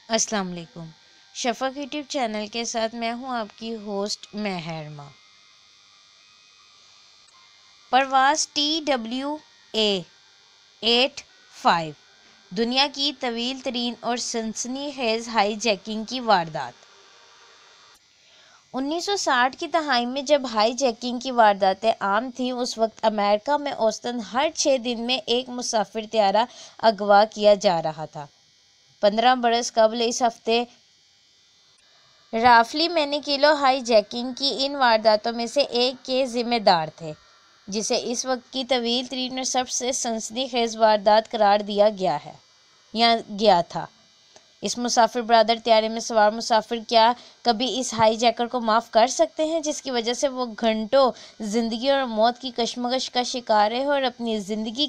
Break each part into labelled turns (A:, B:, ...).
A: السلام علیکم۔ شفق YouTube channel کے ساتھ میں ہوں آپ کی ہوسٹ مہرما۔ پرواز TWA-85 دنیا کی طویل ترین اور سنسنی خیز ہائی جیکنگ کی واردات۔ 1960 کی دہائی میں جب ہائی جیکنگ کی وارداتیں عام تھیں، اس وقت امریکہ میں اوسطاً ہر 6 دن میں ایک مسافر طیارہ اغوا کیا جا رہا تھا۔ 15 برس قبل اس ہفتے رافلی مینیکیلو ہائی جیکنگ کی ان وارداتوں میں سے ایک کے ذمہ دار تھے، جسے اس وقت کی طویل ترین اور سب سے سنسنی خیز واردات قرار دیا گیا تھا۔ اس مسافر بردار طیارے میں سوار مسافر کیا کبھی اس ہائی جیکر کو معاف کر سکتے ہیں جس کی وجہ سے وہ گھنٹوں زندگی اور موت کی کشمکش کا شکار رہے اور اپنی زندگی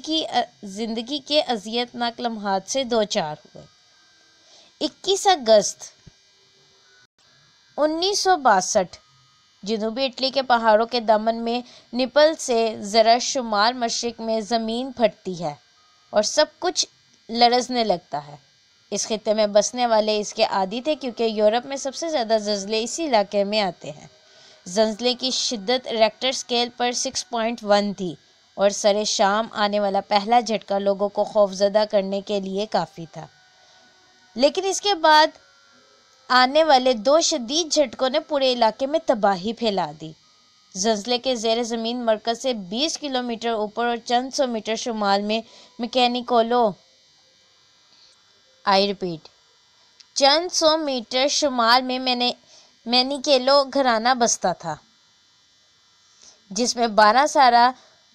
A: کے اذیت ناک لمحات سے دوچار ہوئے؟ 21 اگست 1962 جنوبی اٹلی کے پہاڑوں کے دامن میں نیپل سے ذرا شمال مشرق میں زمین پھٹتی ہے اور سب کچھ لرزنے لگتا ہے۔ اس خطے میں بسنے والے اس کے عادی تھے کیونکہ یورپ میں سب سے زیادہ زلزلے اسی علاقے میں آتے ہیں۔ زلزلے کی شدت ریکٹر اسکیل پر 6.1 تھی اور سرے شام آنے والا پہلا جھٹکا لوگوں کو خوفزدہ کرنے کے لیے کافی تھا، لیکن اس کے بعد آنے والے 2 شدید جھٹکوں نے پورے علاقے میں تباہی پھیلا دی۔ زلزلے کے زیر زمین مرکز سے 20 کلومیٹر اوپر اور چند سو میٹر شمال میں چند سو میٹر شمال میں مینیکیلو گھرانہ بستا تھا، جس میں 12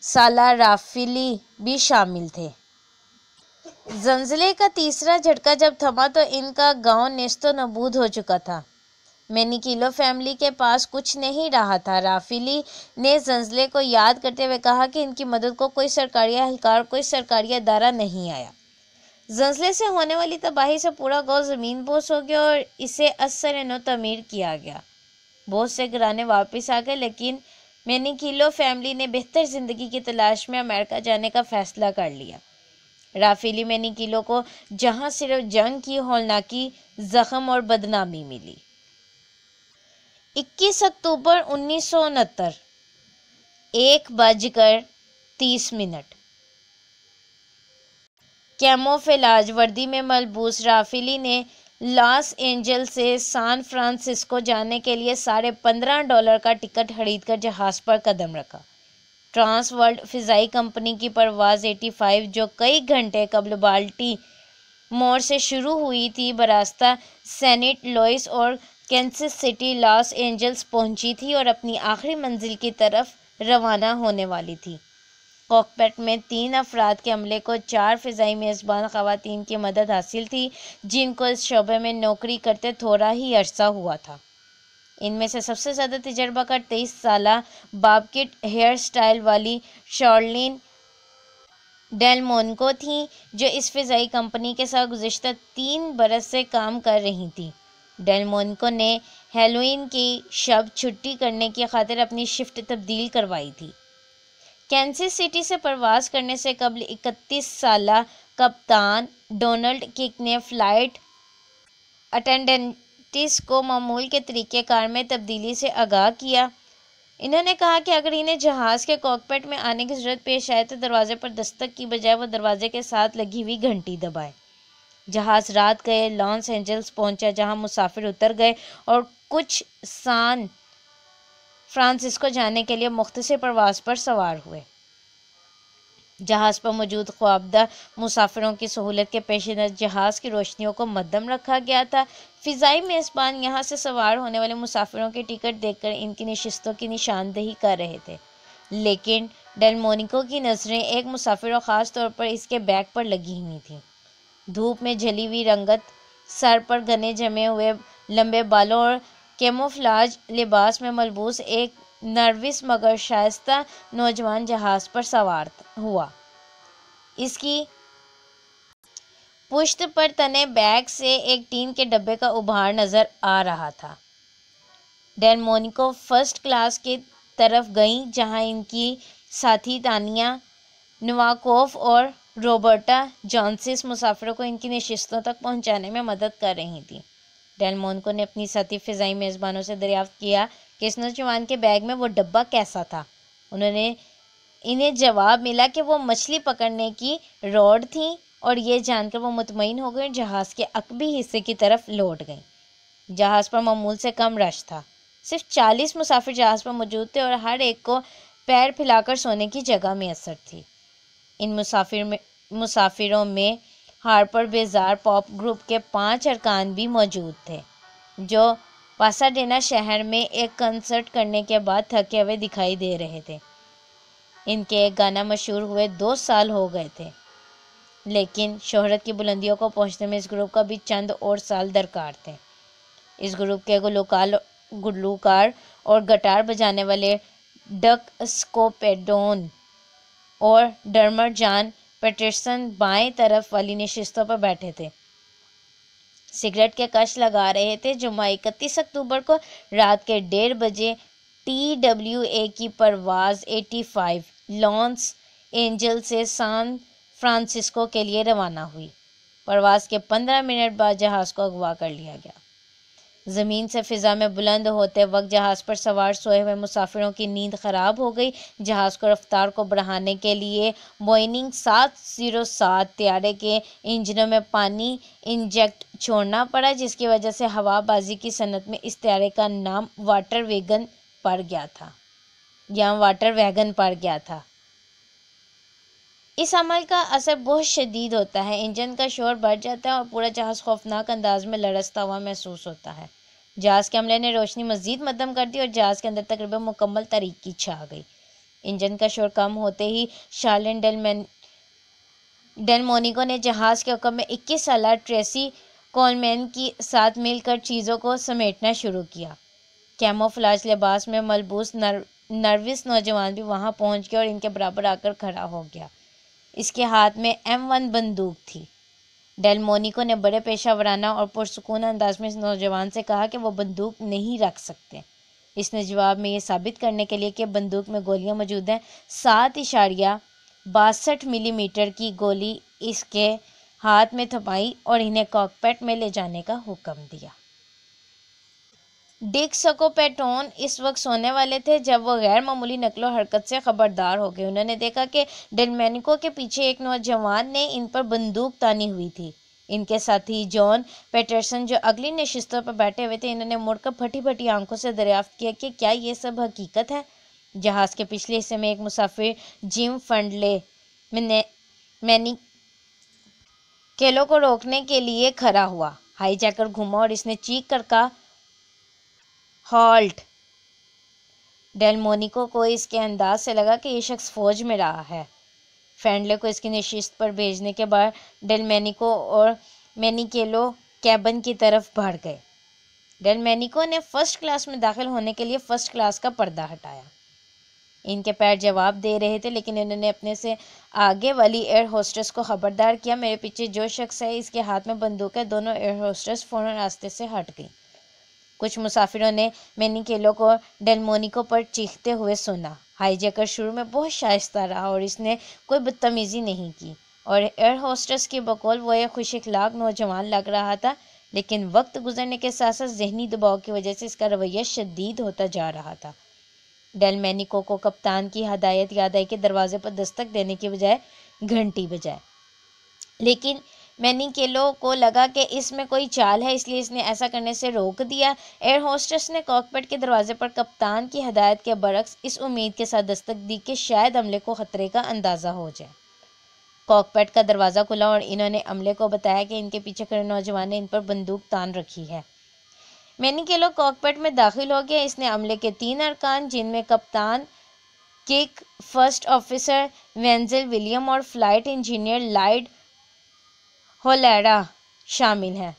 A: سالہ رافیلی بھی شامل تھے۔ زلزلے کا تیسرا جھٹکا جب تھما تو ان کا گاؤں نیست و نابود ہو چکا تھا۔ مینیکیلو فیملی کے پاس کچھ نہیں رہا تھا۔ رافیلی نے زلزلے کو یاد کرتے ہوئے کہا کہ ان کی مدد کو کوئی سرکاری اہلکار، کوئی سرکاری ادارہ نہیں آیا۔ زلزلے سے ہونے والی تباہی سے پورا گاؤں زمین بوس ہو گیا اور اسے از سر نو تعمیر کیا گیا۔ بہت سے گھرانے واپس آ گئے، لیکن مینیکیلو فیملی نے بہتر زندگی کی تلاش میں امریکہ جانے کا فیصلہ کر لیا۔ رافیلی مینیکیلو کو جہاں صرف جنگ کی ہولناکی، زخم اور بدنامی ملی۔ 21 اکتوبر 1969 1:30 کیموفلاج وردی میں ملبوس رافیلی نے لاس اینجلس سے سان فرانسسکو جانے کے لیے $15.5 کا ٹکٹ خرید کر جہاز پر قدم رکھا۔ ٹرانس ورلڈ فضائی کمپنی کی پرواز 85 جو کئی گھنٹے قبل بالٹی مور سے شروع ہوئی تھی، براستہ سینٹ لوئس اور کینسس سٹی لاس اینجلس پہنچی تھی اور اپنی آخری منزل کی طرف روانہ ہونے والی تھی۔ کاکپٹ میں 3 افراد کے عملے کو 4 فضائی میزبان خواتین کی مدد حاصل تھی، جن کو اس شعبے میں نوکری کرتے تھوڑا ہی عرصہ ہوا تھا۔ ان میں سے سب سے زیادہ تجربہ کار 23 سالہ باب کٹ ہیئر سٹائل والی شارلین ڈیل مونکو تھیں، جو اس فضائی کمپنی کے ساتھ گزشتہ 3 برس سے کام کر رہی تھیں۔ ڈیل مونکو نے ہیلوئین کی شب چھٹی کرنے کی خاطر اپنی شفٹ تبدیل کروائی تھی۔ کینسس سٹی سے پرواز کرنے سے قبل 31 سالہ کپتان ڈونلڈ کک نے فلائٹ اٹینڈنٹس کو معمول کے طریقہ کار میں تبدیلی سے آگاہ کیا۔ انہوں نے کہا کہ اگر انہیں جہاز کے کاکپٹ میں آنے کی ضرورت پیش آئے تو دروازے پر دستک کی بجائے وہ دروازے کے ساتھ لگی ہوئی گھنٹی دبائیں۔ جہاز رات گئے لاس اینجلس پہنچا، جہاں مسافر اتر گئے اور کچھ سان فرانسسکو جانے کے لیے مختصر پرواز پر سوار ہوئے۔ جہاز پر موجود خوابدہ مسافروں کی سہولت کے پیش نظر جہاز کی روشنیوں کو مدھم رکھا گیا تھا۔ فضائی میزبان یہاں سے سوار ہونے والے مسافروں کے ٹکٹ دیکھ کر ان کی نشستوں کی نشاندہی کر رہے تھے، لیکن ڈیل مونیکو کی نظریں ایک مسافر اور خاص طور پر اس کے بیگ پر لگی ہوئی تھیں۔ دھوپ میں جلی ہوئی رنگت، سر پر گھنے جمے ہوئے لمبے بالوں اور کیموفلاج لباس میں ملبوس ایک نروس مگر شائستہ نوجوان جہاز پر سوار ہوا۔ اس کی پشت پر تنے بیگ سے ایک ٹین کے ڈبے کا ابھار نظر آ رہا تھا۔ ڈیل مونیکو فرسٹ کلاس کی طرف گئیں، جہاں ان کی ساتھی تانیا نواکوف اور روبرٹا جانسس مسافروں کو ان کی نشستوں تک پہنچانے میں مدد کر رہی تھیں۔ ڈیلمونکو نے اپنی ساتھی فضائی میزبانوں سے دریافت کیا کہ اس نوجوان کے بیگ میں وہ ڈبہ کیسا تھا۔ انہیں جواب ملا کہ وہ مچھلی پکڑنے کی راڈ تھیں، اور یہ جان کر وہ مطمئن ہو گئے اور جہاز کے عقبی حصے کی طرف لوٹ گئیں۔ جہاز پر معمول سے کم رش تھا، صرف 40 مسافر جہاز پر موجود تھے اور ہر ایک کو پیر پھیلا کر سونے کی جگہ میسر تھی۔ ان مسافروں میں ہارپر بیزار پاپ گروپ کے 5 ارکان بھی موجود تھے، جو پاساڈینا شہر میں ایک کنسرٹ کرنے کے بعد تھکے ہوئے دکھائی دے رہے تھے۔ ان کے ایک گانا مشہور ہوئے 2 سال ہو گئے تھے، لیکن شہرت کی بلندیوں کو پہنچنے میں اس گروپ کا بھی چند اور سال درکار تھے۔ اس گروپ کے گلوکار اور گٹار بجانے والے ڈک اسکوپیڈون اور ڈرمر جان پیٹرسن بائیں طرف والی نشستوں پر بیٹھے تھے، سگریٹ کے کش لگا رہے تھے۔ جمعہ 31 اکتوبر کو رات کے 1:30 بجے TWA کی پرواز 85 لاس اینجلس سے سان فرانسسکو کے لیے روانہ ہوئی۔ پرواز کے 15 منٹ بعد جہاز کو اغوا کر لیا گیا۔ زمین سے فضا میں بلند ہوتے وقت جہاز پر سوار سوئے ہوئے مسافروں کی نیند خراب ہو گئی۔ جہاز کو رفتار کو بڑھانے کے لیے بوئنگ 707 طیارے کے انجنوں میں پانی انجیکٹ چھوڑنا پڑا، جس کی وجہ سے ہوا بازی کی صنعت میں اس طیارے کا نام واٹر ویگن پڑ گیا تھا۔ اس عمل کا اثر بہت شدید ہوتا ہے، انجن کا شور بڑھ جاتا ہے اور پورا جہاز خوفناک انداز میں لرزتا ہوا محسوس ہوتا ہے۔ جہاز کے عملے نے روشنی مزید مدھم کر دی اور جہاز کے اندر تقریباً مکمل تاریکی چھا گئی۔ انجن کا شور کم ہوتے ہی شارلن ڈیلمونیکو نے جہاز کے حکم میں 21 سالہ ٹریسی کولمین کے ساتھ مل کر چیزوں کو سمیٹنا شروع کیا۔ کیموفلاج لباس میں ملبوس نروس نوجوان بھی وہاں پہنچ گیا اور ان کے برابر آ کر کھڑا ہو گیا۔ اس کے ہاتھ میں M1 بندوق تھی۔ ڈیلمونیکو نے بڑے پیشہ ورانہ اور پرسکون انداز میں اس نوجوان سے کہا کہ وہ بندوق نہیں رکھ سکتے۔ اس نے جواب میں یہ ثابت کرنے کے لیے کہ بندوق میں گولیاں موجود ہیں 7.62 ملی میٹر کی گولی اس کے ہاتھ میں تھمائی اور انہیں کاکپٹ میں لے جانے کا حکم دیا۔ ڈک اسکوپیڈون اس وقت سونے والے تھے جب وہ غیر معمولی نقل و حرکت سے خبردار ہو گئے۔ انہوں نے دیکھا کہ ڈیلمونیکو کے پیچھے ایک نوجوان نے ان پر بندوق تانی ہوئی تھی۔ ان کے ساتھی جان پیٹرسن جو اگلی نشستوں پر بیٹھے ہوئے تھے، انہوں نے مڑ کر پھٹی پھٹی آنکھوں سے دریافت کیا کہ کیا یہ سب حقیقت ہے۔ جہاز کے پچھلے حصے میں ایک مسافر جم فنڈلے مینی کیلو کو روکنے کے لیے کھڑا ہوا۔ ہائی جیکر گھوما اور اس نے چیخ کر کہا، ہالٹ! ڈیلمونیکو کو اس کے انداز سے لگا کہ یہ شخص فوج میں رہا ہے۔ فینڈلے کو اس کی نشست پر بھیجنے کے بعد ڈیلمونیکو اور مینیکیلو کیبن کی طرف بڑھ گئے۔ ڈیلمونیکو نے فرسٹ کلاس میں داخل ہونے کے لیے فرسٹ کلاس کا پردہ ہٹایا۔ ان کے پیر جواب دے رہے تھے، لیکن انہوں نے اپنے سے آگے والی ایئر ہوسٹس کو خبردار کیا، میرے پیچھے جو شخص ہے اس کے ہاتھ میں بندوق ہے۔ دونوں ایئر ہوسٹس فوراً راستے سے ہٹ گئیں۔ کچھ مسافروں نے مینیکیلو کو ڈیلمونیکو پر چیختے ہوئے سنا۔ ہائی جیکر شروع میں بہت شائستہ رہا اور اس نے کوئی بدتمیزی نہیں کی، اور ایئر ہوسٹس کی بقول وہ ایک خوش اخلاق نوجوان لگ رہا تھا، لیکن وقت گزرنے کے ساتھ ساتھ ذہنی دباؤ کی وجہ سے اس کا رویہ شدید ہوتا جا رہا تھا۔ ڈیلمونیکو کو کپتان کی ہدایت یاد آئی کہ دروازے پر دستک دینے کی بجائے گھنٹی بجائے، لیکن مینیکیلو کو لگا کہ اس میں کوئی چال ہے، اس لیے اس نے ایسا کرنے سے روک دیا۔ ایئر ہوسٹس نے کاکپٹ کے دروازے پر کپتان کی ہدایت کے برعکس اس امید کے ساتھ دستک دی کہ شاید عملے کو خطرے کا اندازہ ہو جائے۔ کاکپٹ کا دروازہ کھلا اور انہوں نے عملے کو بتایا کہ ان کے پیچھے کھڑے نوجوان نے ان پر بندوق تان رکھی ہے۔ مینیکیلو کاکپٹ میں داخل ہو گیا۔ اس نے عملے کے 3 ارکان، جن میں کپتان کک، فرسٹ آفیسر وینزل ولیم اور فلائٹ انجینئر لائیڈ ہولیرا شامل ہیں،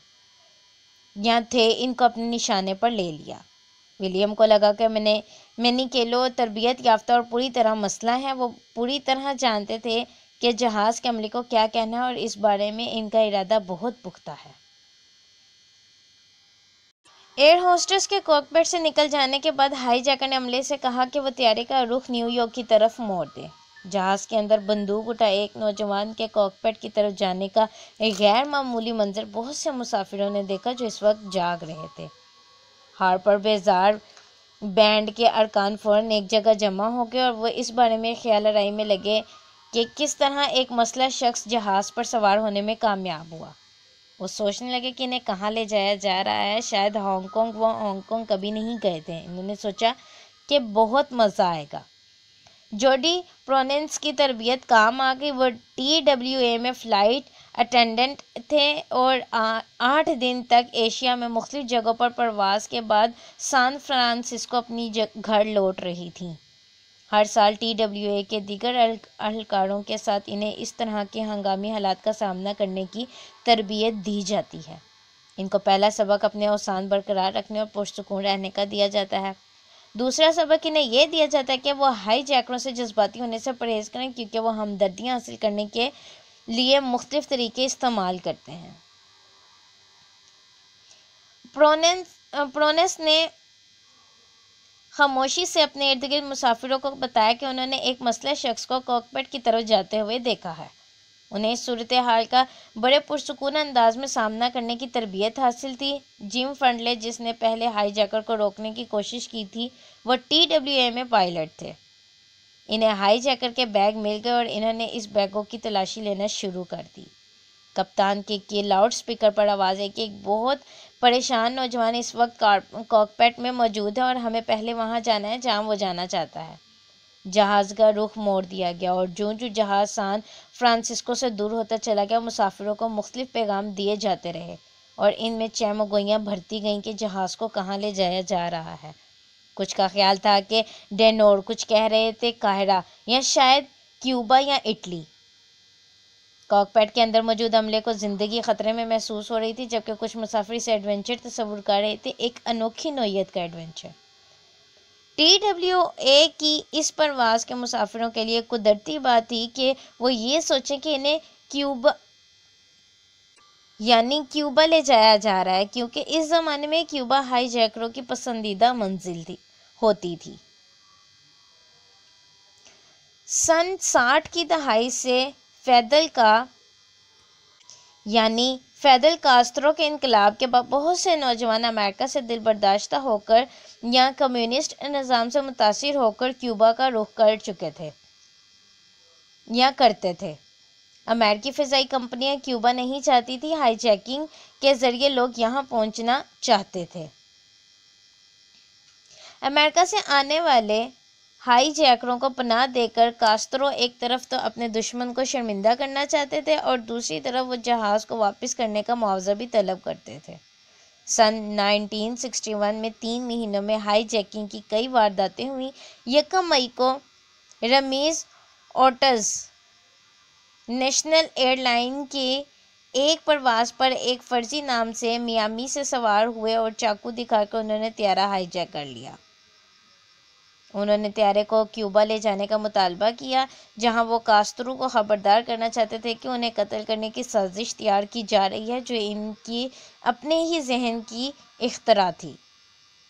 A: یہاں تھے، ان کو اپنے نشانے پر لے لیا۔ ولیم کو لگا کہ مینیکیلو تربیت یافتہ اور پوری طرح مسلح ہیں۔ وہ پوری طرح جانتے تھے کہ جہاز کے عملے کو کیا کہنا ہے اور اس بارے میں ان کا ارادہ بہت پختہ ہے۔ ایئر ہوسٹس کے کاکپٹ سے نکل جانے کے بعد ہائی جیکر نے عملے سے کہا کہ وہ طیارے کا رخ نیو یارک کی طرف موڑ دے۔ جہاز کے اندر بندوق اٹھا ایک نوجوان کے کاکپٹ کی طرف جانے کا ایک غیر معمولی منظر بہت سے مسافروں نے دیکھا جو اس وقت جاگ رہے تھے۔ ہارپر بیزار بینڈ کے ارکان فوراً ایک جگہ جمع ہو گئے اور وہ اس بارے میں خیال آرائی میں لگے کہ کس طرح ایک مسلح شخص جہاز پر سوار ہونے میں کامیاب ہوا۔ وہ سوچنے لگے کہ انہیں کہاں لے جایا جا رہا ہے، شاید ہانگ کانگ۔ وہ ہانگ کانگ کبھی نہیں گئے تھے۔ انہوں نے سوچا کہ بہت مزہ آئے گا۔ جوڈی پروننس کی تربیت کام آ گئی۔ وہ TWA میں فلائٹ اٹینڈنٹ تھے اور 8 دن تک ایشیا میں مختلف جگہوں پر پرواز کے بعد سان فرانسسکو اپنی گھر لوٹ رہی تھیں۔ ہر سال TWA کے دیگر اہلکاروں کے ساتھ انہیں اس طرح کے ہنگامی حالات کا سامنا کرنے کی تربیت دی جاتی ہے۔ ان کو پہلا سبق اپنے اوزان برقرار رکھنے اور پرسکون رہنے کا دیا جاتا ہے۔ دوسرا سبق انہیں یہ دیا جاتا ہے کہ وہ ہائی جیکروں سے جذباتی ہونے سے پرہیز کریں، کیونکہ وہ ہمدردیاں حاصل کرنے کے لیے مختلف طریقے استعمال کرتے ہیں۔ پرونس نے خاموشی سے اپنے ارد گرد مسافروں کو بتایا کہ انہوں نے ایک مسلح شخص کو کاکپٹ کی طرف جاتے ہوئے دیکھا ہے۔ انہیں اس صورتحال کا بڑے پرسکون انداز میں سامنا کرنے کی تربیت حاصل تھی۔ جم فرنڈلے، جس نے پہلے ہائی جیکر کو روکنے کی کوشش کی تھی، وہ TWA میں پائلٹ تھے۔ انہیں ہائی جیکر کے بیگ مل گئے اور انہوں نے اس بیگوں کی تلاشی لینا شروع کر دی۔ کپتان کے لاؤڈ سپیکر پر آواز ہے کہ ایک بہت پریشان نوجوان اس وقت کاکپٹ میں موجود ہے اور ہمیں پہلے وہاں جانا ہے جہاں وہ جانا چاہتا ہے۔ جہاز کا رخ موڑ دیا گیا اور جو جہاز سان فرانسسکو سے دور ہوتا چلا گیا، مسافروں کو مختلف پیغام دیے جاتے رہے اور ان میں چیمگوئیاں بھرتی گئیں کہ جہاز کو کہاں لے جایا جا رہا ہے۔ کچھ کا خیال تھا کہ ڈینور، کچھ کہہ رہے تھے قاہرہ یا شاید کیوبا یا اٹلی۔ کاکپٹ کے اندر موجود عملے کو زندگی خطرے میں محسوس ہو رہی تھی، جبکہ کچھ مسافر اسے ایڈونچر تصور کر رہے تھے، ایک انوکھی نوعیت کا ایڈونچر۔ TWA کی اس پرواز کے مسافروں کے لیے قدرتی بات تھی کہ وہ یہ سوچیں کہ انہیں کیوبا لے جایا جا رہا ہے، کیونکہ اس زمانے میں کیوبا ہائی جیکروں کی پسندیدہ منزل ہوتی تھی۔ سن 60 کی دہائی سے فیدل کاسترو کے انقلاب کے بعد بہت سے نوجوان امریکہ سے دل برداشتہ ہو کر یا کمیونسٹ نظام سے متاثر ہو کر کیوبا کا رخ کر چکے تھے یا کرتے تھے۔ امریکی فضائی کمپنیاں کیوبا نہیں چاہتی تھی، ہائی جیکنگ کے ذریعے لوگ یہاں پہنچنا چاہتے تھے۔ امریکہ سے آنے والے ہائی جیکروں کو پناہ دے کر کاسترو ایک طرف تو اپنے دشمن کو شرمندہ کرنا چاہتے تھے اور دوسری طرف وہ جہاز کو واپس کرنے کا معاوضہ بھی طلب کرتے تھے۔ سن 1961 میں 3 مہینوں میں ہائی جیکنگ کی کئی وارداتیں ہوئیں۔ 1 مئی کو رمیز اوٹز نیشنل ایئر لائن کی ایک پرواز پر ایک فرضی نام سے میامی سے سوار ہوئے اور چاقو دکھا کر انہوں نے طیارہ ہائی جیک کر لیا۔ انہوں نے طیارے کو کیوبا لے جانے کا مطالبہ کیا، جہاں وہ کاسترو کو خبردار کرنا چاہتے تھے کہ انہیں قتل کرنے کی سازش تیار کی جا رہی ہے، جو ان کی اپنے ہی ذہن کی اختراع تھی۔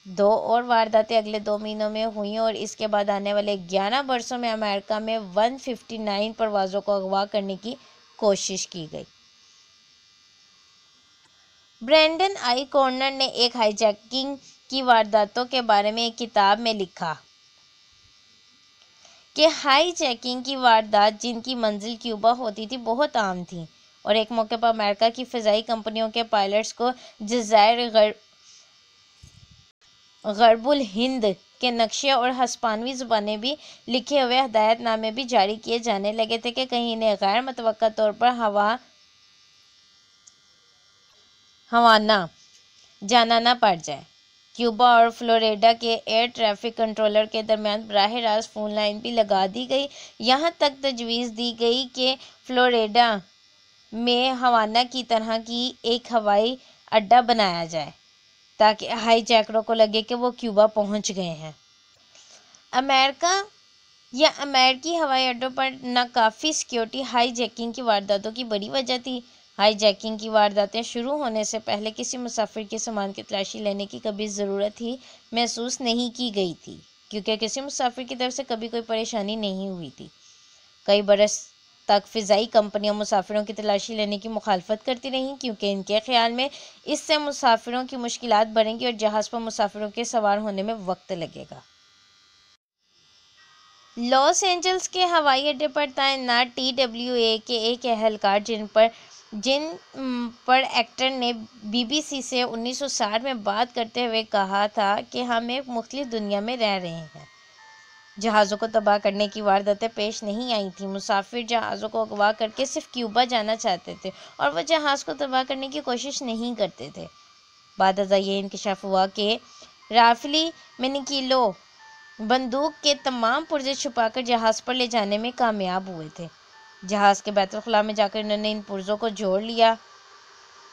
A: 2 اور وارداتیں اگلے 2 مہینوں میں ہوئیں اور اس کے بعد آنے والے 11 برسوں میں امریکہ میں 159 پروازوں کو اغوا کرنے کی کوشش کی گئی۔ برینڈن آئی کورنر نے ایک ہائی جیکنگ کی وارداتوں کے بارے میں ایک کتاب میں لکھا کہ ہائی جیکنگ کی واردات، جن کی منزل کیوبا ہوتی تھی، بہت عام تھیں اور ایک موقع پر امریکہ کی فضائی کمپنیوں کے پائلٹس کو جزائر غرب الہند کے نقشے اور ہسپانوی زبانیں بھی لکھے ہوئے ہدایت نامے بھی جاری کیے جانے لگے تھے کہ کہیں انہیں غیر متوقع طور پر جانا نہ پڑ جائے۔ کیوبا اور فلوریڈا کے ایئر ٹریفک کنٹرولر کے درمیان براہ راست فون لائن بھی لگا دی گئی۔ یہاں تک تجویز دی گئی کہ فلوریڈا میں ہوانا کی طرح کی ایک ہوائی اڈہ بنایا جائے تاکہ ہائی جیکروں کو لگے کہ وہ کیوبا پہنچ گئے ہیں۔ امریکی ہوائی اڈوں پر ناکافی سیکیورٹی ہائی جیکنگ کی وارداتوں کی بڑی وجہ تھی۔ ہائی جیکنگ کی وارداتیں شروع ہونے سے پہلے کسی مسافر کے سامان کی تلاشی لینے کی کبھی ضرورت ہی محسوس نہیں کی گئی تھی، کیونکہ کسی مسافر کی طرف سے کبھی کوئی پریشانی نہیں ہوئی تھی۔ کئی برس تک فضائی کمپنیاں مسافروں کی تلاشی لینے کی مخالفت کرتی رہیں کیونکہ ان کے خیال میں اس سے مسافروں کی مشکلات بڑھیں گی اور جہاز پر مسافروں کے سوار ہونے میں وقت لگے گا۔ لاس اینجلس کے ہوائی اڈے پر تعینات TWA کے ایک اہلکار جن پر ایکٹر نے BBC سے 1960 میں بات کرتے ہوئے کہا تھا کہ ہم ایک مختلف دنیا میں رہ رہے ہیں۔ جہازوں کو تباہ کرنے کی وارداتیں پیش نہیں آئی تھیں۔ مسافر جہازوں کو اغوا کر کے صرف کیوبا جانا چاہتے تھے اور وہ جہاز کو تباہ کرنے کی کوشش نہیں کرتے تھے۔ بعد ازاں یہ انکشاف ہوا کہ رافیلی مینیکیلو بندوق کے تمام پرزے چھپا کر جہاز پر لے جانے میں کامیاب ہوئے تھے۔ جہاز کے بیت الخلاء میں جا کر انہوں نے ان پرزوں کو جوڑ لیا۔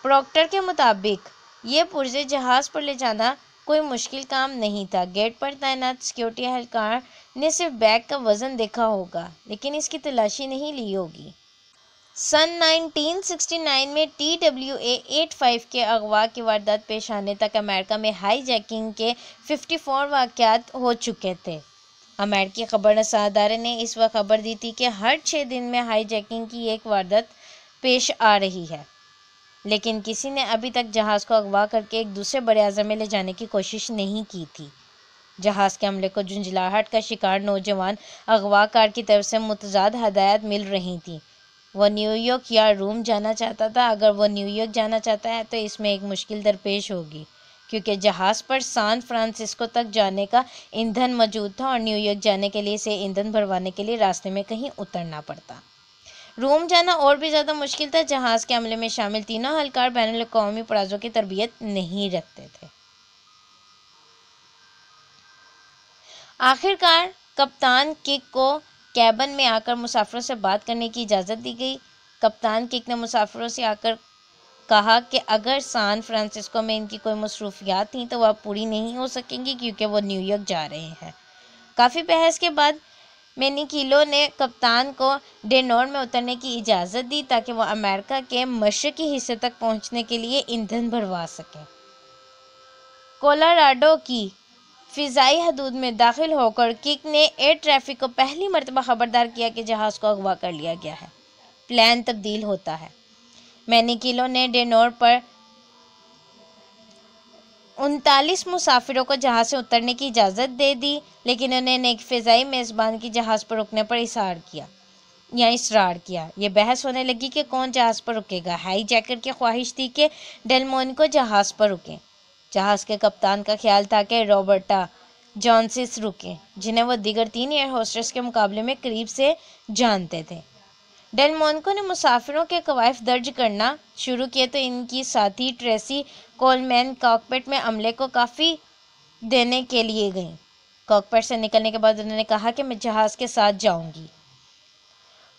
A: پروکٹر کے مطابق یہ پرزے جہاز پر لے جانا کوئی مشکل کام نہیں تھا۔ گیٹ پر تعینات سیکیورٹی اہلکار نے صرف بیگ کا وزن دیکھا ہوگا لیکن اس کی تلاشی نہیں لی ہوگی۔ سن 1969 میں TWA 85 کے اغوا کی واردات پیش آنے تک امریکہ میں ہائی جیکنگ کے 54 واقعات ہو چکے تھے۔ امریکی خبر رساں ادارے نے اس وقت خبر دی تھی کہ ہر 6 دن میں ہائی جیکنگ کی ایک واردات پیش آ رہی ہے، لیکن کسی نے ابھی تک جہاز کو اغوا کر کے ایک دوسرے بر اعظم میں لے جانے کی کوشش نہیں کی تھی۔ جہاز کے عملے کو جھنجھلاہٹ کا شکار نوجوان اغوا کار کی طرف سے متضاد ہدایات مل رہی تھیں۔ وہ نیویارک یا روم جانا چاہتا تھا۔ اگر وہ نیویارک جانا چاہتا ہے تو اس میں ایک مشکل درپیش ہوگی کیونکہ جہاز پر سان فرانسسکو تک جانے کا ایندھن موجود تھا اور نیویارک جانے کے لیے اسے ایندھن بھروانے کے لیے راستے میں کہیں اترنا پڑتا۔ روم جانا اور بھی زیادہ مشکل تھا۔ جہاز کے عملے میں شامل تینوں اہلکار بین الاقوامی پروازوں کی تربیت نہیں رکھتے تھے۔ آخر کار کپتان کک کو کیبن میں آ کر مسافروں سے بات کرنے کی اجازت دی گئی۔ کپتان کک نے مسافروں سے آ کر کہا کہ اگر سان فرانسسکو میں ان کی کوئی مصروفیات تھیں تو وہ اب پوری نہیں ہو سکیں گی کیونکہ وہ نیویارک جا رہے ہیں۔ کافی بحث کے بعد مینیکیلو نے کپتان کو ڈینور میں اترنے کی اجازت دی تاکہ وہ امریکہ کے مشرقی حصے تک پہنچنے کے لیے ایندھن بھروا سکیں۔ کولاراڈو کی فضائی حدود میں داخل ہو کر کک نے ایئر ٹریفک کو پہلی مرتبہ خبردار کیا کہ جہاز کو اغوا کر لیا گیا ہے، پلان تبدیل ہوتا ہے۔ مینیکیلو نے ڈینور پر 39 مسافروں کو جہاز سے اترنے کی اجازت دے دی لیکن انہوں نے ایک فضائی میزبان کی جہاز پر رکنے پر اصرار کیا۔ یہ بحث ہونے لگی کہ کون جہاز پر رکے گا۔ ہائی جیکر کی خواہش تھی کہ ڈیلمونکو جہاز پر رکیں۔ جہاز کے کپتان کا خیال تھا کہ روبرٹا جونسس رکیں جنہیں وہ دیگر 3 ایئر ہوسٹس کے مقابلے میں قریب سے جانتے تھے۔ ڈیلمونکو نے مسافروں کے کوائف درج کرنا شروع کیے تو ان کی ساتھی ٹریسی کولمین کاکپٹ میں عملے کو کافی دینے کے لیے گئیں۔ کاکپٹ سے نکلنے کے بعد انہوں نے کہا کہ میں جہاز کے ساتھ جاؤں گی۔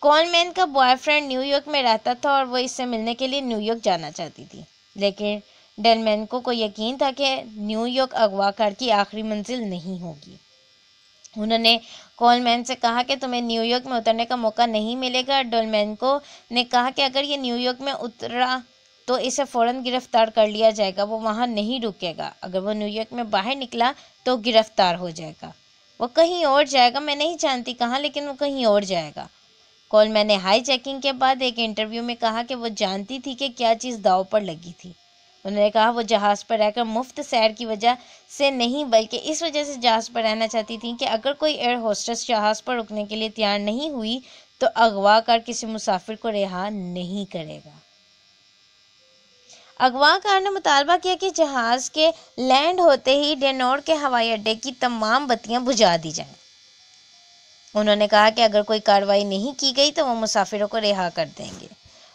A: کولمین کا بوائے فرینڈ نیویارک میں رہتا تھا اور وہ اس سے ملنے کے لیے نیویارک جانا چاہتی تھی، لیکن ڈیلمونکو کو یقین تھا کہ نیویارک اغوا کار کی آخری منزل نہیں ہوگی۔ انہوں نے کولمین سے کہا کہ تمہیں نیویارک میں اترنے کا موقع نہیں ملے گا۔ ڈیلمونکو نے کہا کہ اگر یہ نیویارک میں اترا تو اسے فوراً گرفتار کر لیا جائے گا، وہ وہاں نہیں رکے گا۔ اگر وہ نیویارک میں باہر نکلا تو گرفتار ہو جائے گا، وہ کہیں اور جائے گا، میں نہیں جانتی کہاں لیکن وہ کہیں اور جائے گا۔ کولمین نے ہائی جیکنگ کے بعد ایک انٹرویو میں کہا کہ وہ جانتی تھی کہ کیا چیز داؤ پر لگی تھی۔ انہوں نے کہا وہ جہاز پر رہ کر مفت سیر کی وجہ سے نہیں بلکہ اس وجہ سے جہاز پر رہنا چاہتی تھیں کہ اگر کوئی ایئر ہوسٹس جہاز پر رکنے کے لیے تیار نہیں ہوئی تو اغوا کار کسی مسافر کو رہا نہیں کرے گا۔ اغوا کار نے مطالبہ کیا کہ جہاز کے لینڈ ہوتے ہی ڈینور کے ہوائی اڈے کی تمام بتیاں بجھا دی جائیں۔ انہوں نے کہا کہ اگر کوئی کارروائی نہیں کی گئی تو وہ مسافروں کو رہا کر دیں گے۔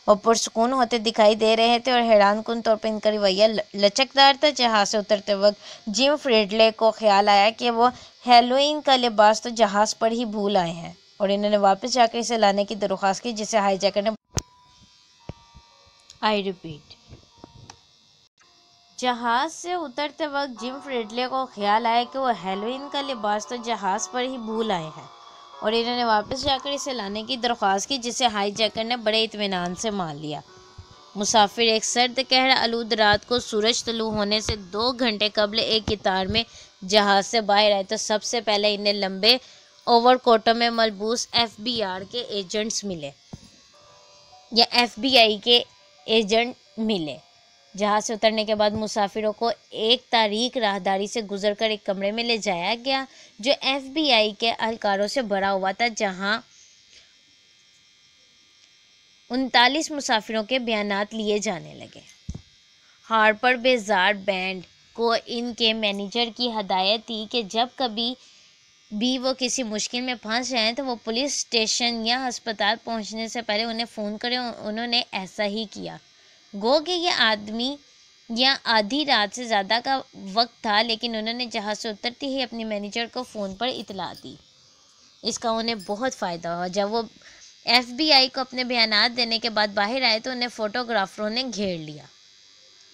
A: وہ پرسکون ہوتے دکھائی دے رہے تھے اور حیران کن طور پر ان کا رویہ لچکدار تھا۔ جہاز سے اترتے وقت جم فریڈلے کو خیال آیا کہ وہ ہیلوئین کا لباس تو جہاز پر ہی بھول آئے ہیں اور انہوں نے واپس جا کر اسے لانے کی درخواست کی، جسے ہائی جیکر نے جہاز سے اترتے وقت جم فریڈلے کو خیال آیا کہ وہ ہیلوئین کا لباس تو جہاز پر ہی بھول آئے ہیں اور انہوں نے واپس جا کر اسے لانے کی درخواست کی، جسے ہائی جیکر نے بڑے اطمینان سے مان لیا۔ مسافر ایک سرد قہر آلود رات کو سورج طلوع ہونے سے 2 گھنٹے قبل ایک قطار میں جہاز سے باہر آئے تو سب سے پہلے انہیں لمبے اوور کوٹوں میں ملبوس FBI کے ایجنٹس ملے یا FBI کے ایجنٹ ملے۔ جہاز سے اترنے کے بعد مسافروں کو ایک تاریک راہداری سے گزر کر ایک کمرے میں لے جایا گیا جو FBI کے اہلکاروں سے بھرا ہوا تھا، جہاں 39 مسافروں کے بیانات لیے جانے لگے۔ ہارپر بیزار بینڈ کو ان کے مینیجر کی ہدایت تھی کہ جب کبھی بھی وہ کسی مشکل میں پھنس جائیں تو وہ پولیس اسٹیشن یا ہسپتال پہنچنے سے پہلے انہیں فون کریں۔ انہوں نے ایسا ہی کیا۔ گو کہ یہ آدمی یا آدھی رات سے زیادہ کا وقت تھا، لیکن انہوں نے جہاز سے اترتے ہی اپنے مینیجر کو فون پر اطلاع دی۔ اس کا انہیں بہت فائدہ ہوا۔ جب وہ FBI کو اپنے بیانات دینے کے بعد باہر آئے تو انہیں فوٹوگرافروں نے گھیر لیا۔